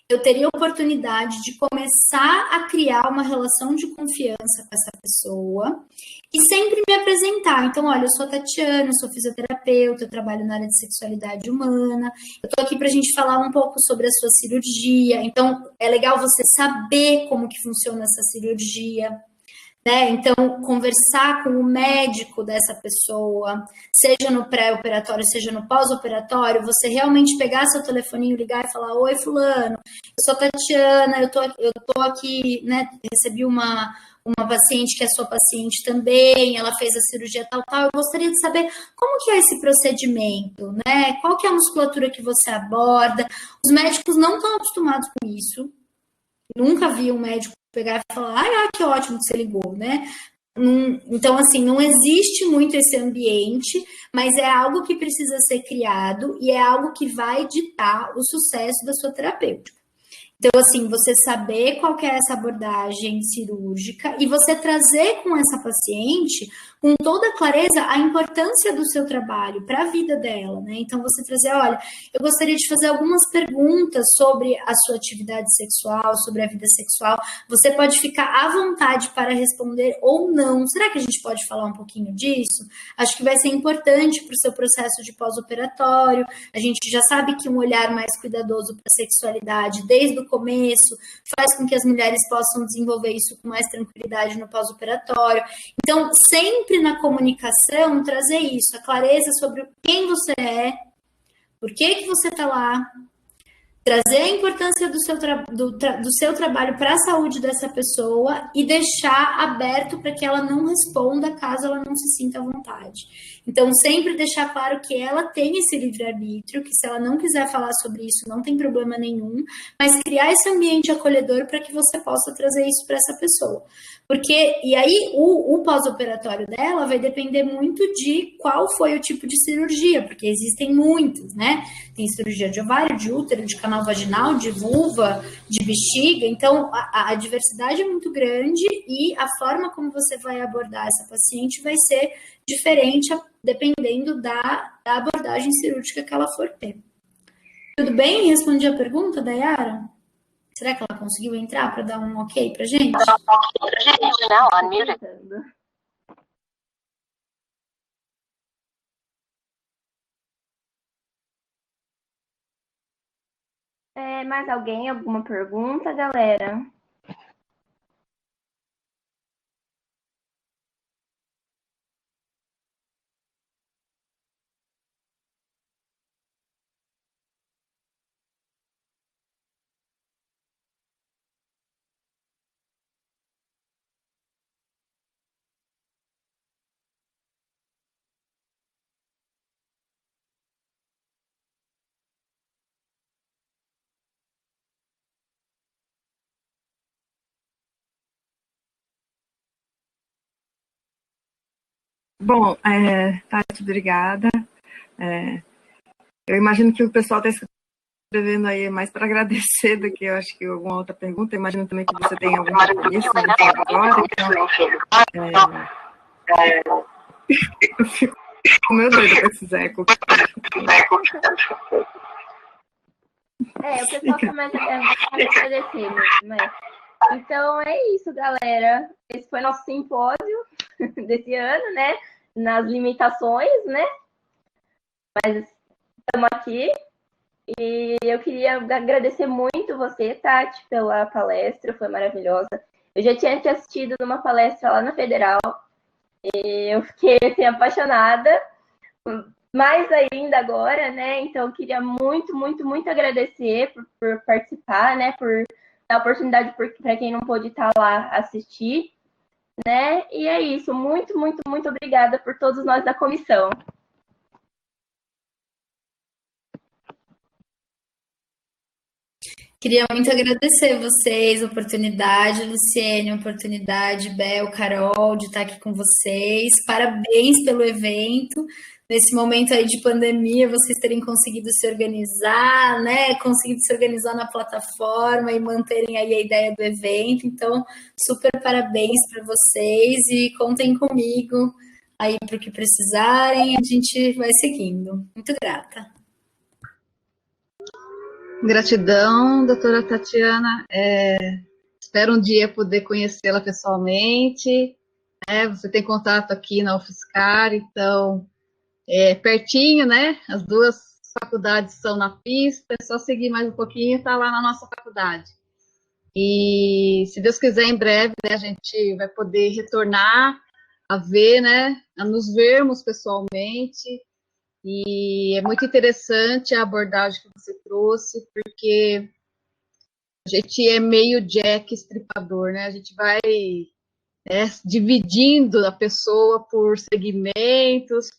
eu teria a oportunidade de começar a criar uma relação de confiança com essa pessoa e sempre me apresentar. Então, olha, eu sou a Tatiana, eu sou fisioterapeuta, eu trabalho na área de sexualidade humana, eu tô aqui pra gente falar um pouco sobre a sua cirurgia. Então, é legal você saber como que funciona essa cirurgia, né? Então, conversar com o médico dessa pessoa, seja no pré-operatório, seja no pós-operatório, você realmente pegar seu telefoninho, ligar e falar: oi, fulano, eu sou a Tatiana, eu tô aqui, né? Recebi uma paciente que é sua paciente também, ela fez a cirurgia tal, eu gostaria de saber como que é esse procedimento, né? Qual que é a musculatura que você aborda? Os médicos não estão acostumados com isso. Nunca vi um médico pegar e falar: que ótimo que você ligou, né? Então, assim, não existe muito esse ambiente, mas é algo que precisa ser criado e é algo que vai ditar o sucesso da sua terapêutica. Então, assim, você saber qual que é essa abordagem cirúrgica e você trazer com essa paciente, com toda clareza, a importância do seu trabalho para a vida dela, né? Então, você trazer: olha, eu gostaria de fazer algumas perguntas sobre a sua atividade sexual, sobre a vida sexual. Você pode ficar à vontade para responder ou não. Será que a gente pode falar um pouquinho disso? Acho que vai ser importante para o seu processo de pós-operatório. A gente já sabe que um olhar mais cuidadoso para a sexualidade, desde o começo, faz com que as mulheres possam desenvolver isso com mais tranquilidade no pós-operatório. Então, sempre na comunicação, trazer isso, a clareza sobre quem você é, por que você está lá, trazer a importância do seu trabalho para a saúde dessa pessoa e deixar aberto para que ela não responda caso ela não se sinta à vontade. Então, sempre deixar claro que ela tem esse livre-arbítrio, que se ela não quiser falar sobre isso, não tem problema nenhum, mas criar esse ambiente acolhedor para que você possa trazer isso para essa pessoa. E aí, o pós-operatório dela vai depender muito de qual foi o tipo de cirurgia, porque existem muitas, né? Tem cirurgia de ovário, de útero, de canal vaginal, de vulva, de bexiga. Então, a diversidade é muito grande e a forma como você vai abordar essa paciente vai ser diferente dependendo da abordagem cirúrgica que ela for ter. Tudo bem? Respondi a pergunta da Yara? Será que ela conseguiu entrar para dar um ok para gente? Não, unmuted. Mais alguém? Alguma pergunta, galera? Bom, Tati, obrigada. Eu imagino que o pessoal está escrevendo aí mais para agradecer do que eu acho que alguma outra pergunta. Eu imagino também que você tem algum compromisso agora. Então, eu fico meio doida com esses ecos. O pessoal começa a agradecer mesmo, né? Então é isso, galera. Esse foi nosso simpósio desse ano, né? Nas limitações, né? Mas estamos aqui. E eu queria agradecer muito você, Tati, pela palestra, foi maravilhosa. Eu já tinha te assistido numa palestra lá na Federal e eu fiquei assim, apaixonada, mais ainda agora, né? Então eu queria muito, muito, muito agradecer por participar, né? Por dar oportunidade para quem não pôde estar lá assistir, né? E é isso, muito, muito, muito obrigada por todos nós da comissão. Queria muito agradecer vocês, a oportunidade, Luciene, a oportunidade, Bel, Carol, de estar aqui com vocês. Parabéns pelo evento. Nesse momento aí de pandemia, vocês terem conseguido se organizar, né? Conseguido se organizar na plataforma e manterem aí a ideia do evento. Então, super parabéns para vocês e contem comigo aí para o que precisarem. A gente vai seguindo. Muito grata. Gratidão, doutora Tatiana. Espero um dia poder conhecê-la pessoalmente. Você tem contato aqui na UFSCar, então pertinho, né? As duas faculdades são na pista, é só seguir mais um pouquinho e estar lá na nossa faculdade. E se Deus quiser, em breve, né, a gente vai poder retornar a ver, né? A nos vermos pessoalmente. E é muito interessante a abordagem que você trouxe, porque a gente é meio Jack Estripador, né? A gente vai dividindo a pessoa por segmentos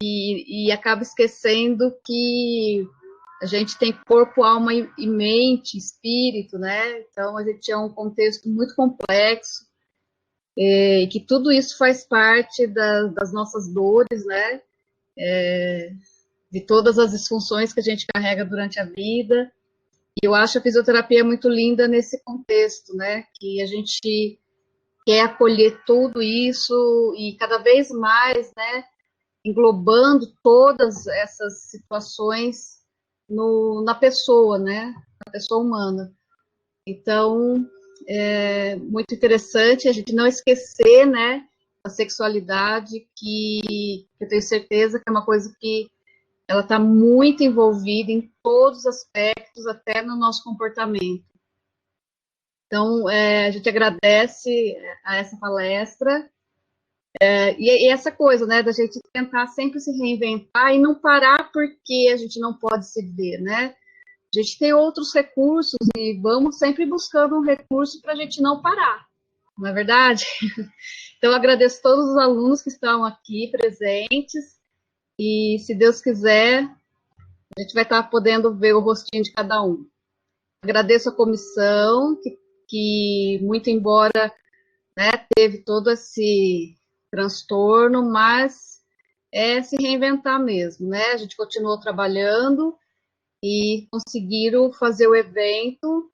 e acaba esquecendo que a gente tem corpo, alma e mente, espírito, né? Então a gente é um contexto muito complexo e que tudo isso faz parte das nossas dores, né? De todas as disfunções que a gente carrega durante a vida. E eu acho a fisioterapia muito linda nesse contexto, né? Que a gente quer acolher tudo isso e cada vez mais, né? Englobando todas essas situações na pessoa, né? Na pessoa humana. Então, é muito interessante a gente não esquecer, né? A sexualidade, que eu tenho certeza que é uma coisa que ela está muito envolvida em todos os aspectos, até no nosso comportamento. Então, a gente agradece a essa palestra, e essa coisa, né, da gente tentar sempre se reinventar e não parar porque a gente não pode se ver, né? A gente tem outros recursos e vamos sempre buscando um recurso para a gente não parar, não é verdade? Então, eu agradeço a todos os alunos que estão aqui presentes e, se Deus quiser, a gente vai estar podendo ver o rostinho de cada um. Agradeço a comissão, que muito embora, né, teve todo esse transtorno, mas se reinventar mesmo, né? A gente continuou trabalhando e conseguiram fazer o evento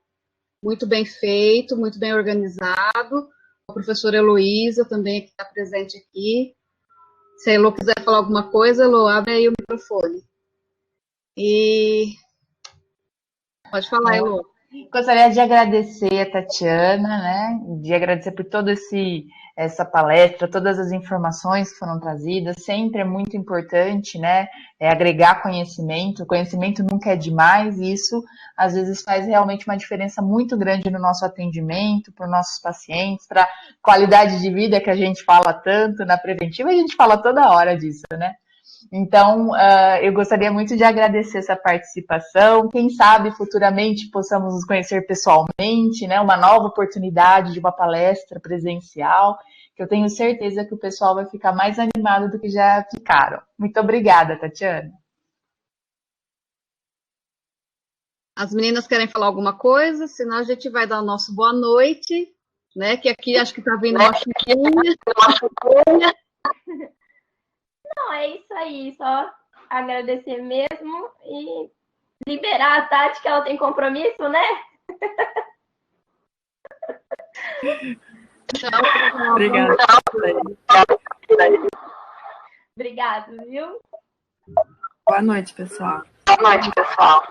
muito bem feito, muito bem organizado. A professora Heloísa também que está presente aqui. Se a Elo quiser falar alguma coisa, Elo, abre aí o microfone. E pode falar, Elo. Gostaria de agradecer a Tatiana, né? De agradecer por toda essa palestra, todas as informações que foram trazidas. Sempre é muito importante, né? Agregar conhecimento. O conhecimento nunca é demais, e isso às vezes faz realmente uma diferença muito grande no nosso atendimento, para os nossos pacientes, para a qualidade de vida que a gente fala tanto na preventiva, a gente fala toda hora disso, né? Então, eu gostaria muito de agradecer essa participação. Quem sabe futuramente possamos nos conhecer pessoalmente, né? Uma nova oportunidade de uma palestra presencial, que eu tenho certeza que o pessoal vai ficar mais animado do que já ficaram. Muito obrigada, Tatiana. As meninas querem falar alguma coisa? Senão a gente vai dar o nosso boa noite, né? Que aqui acho que está vindo uma chuvinha. Não, é isso aí, só agradecer mesmo e liberar a Tati, que ela tem compromisso, né? Obrigada. Obrigado, viu? Boa noite, pessoal. Boa noite, pessoal.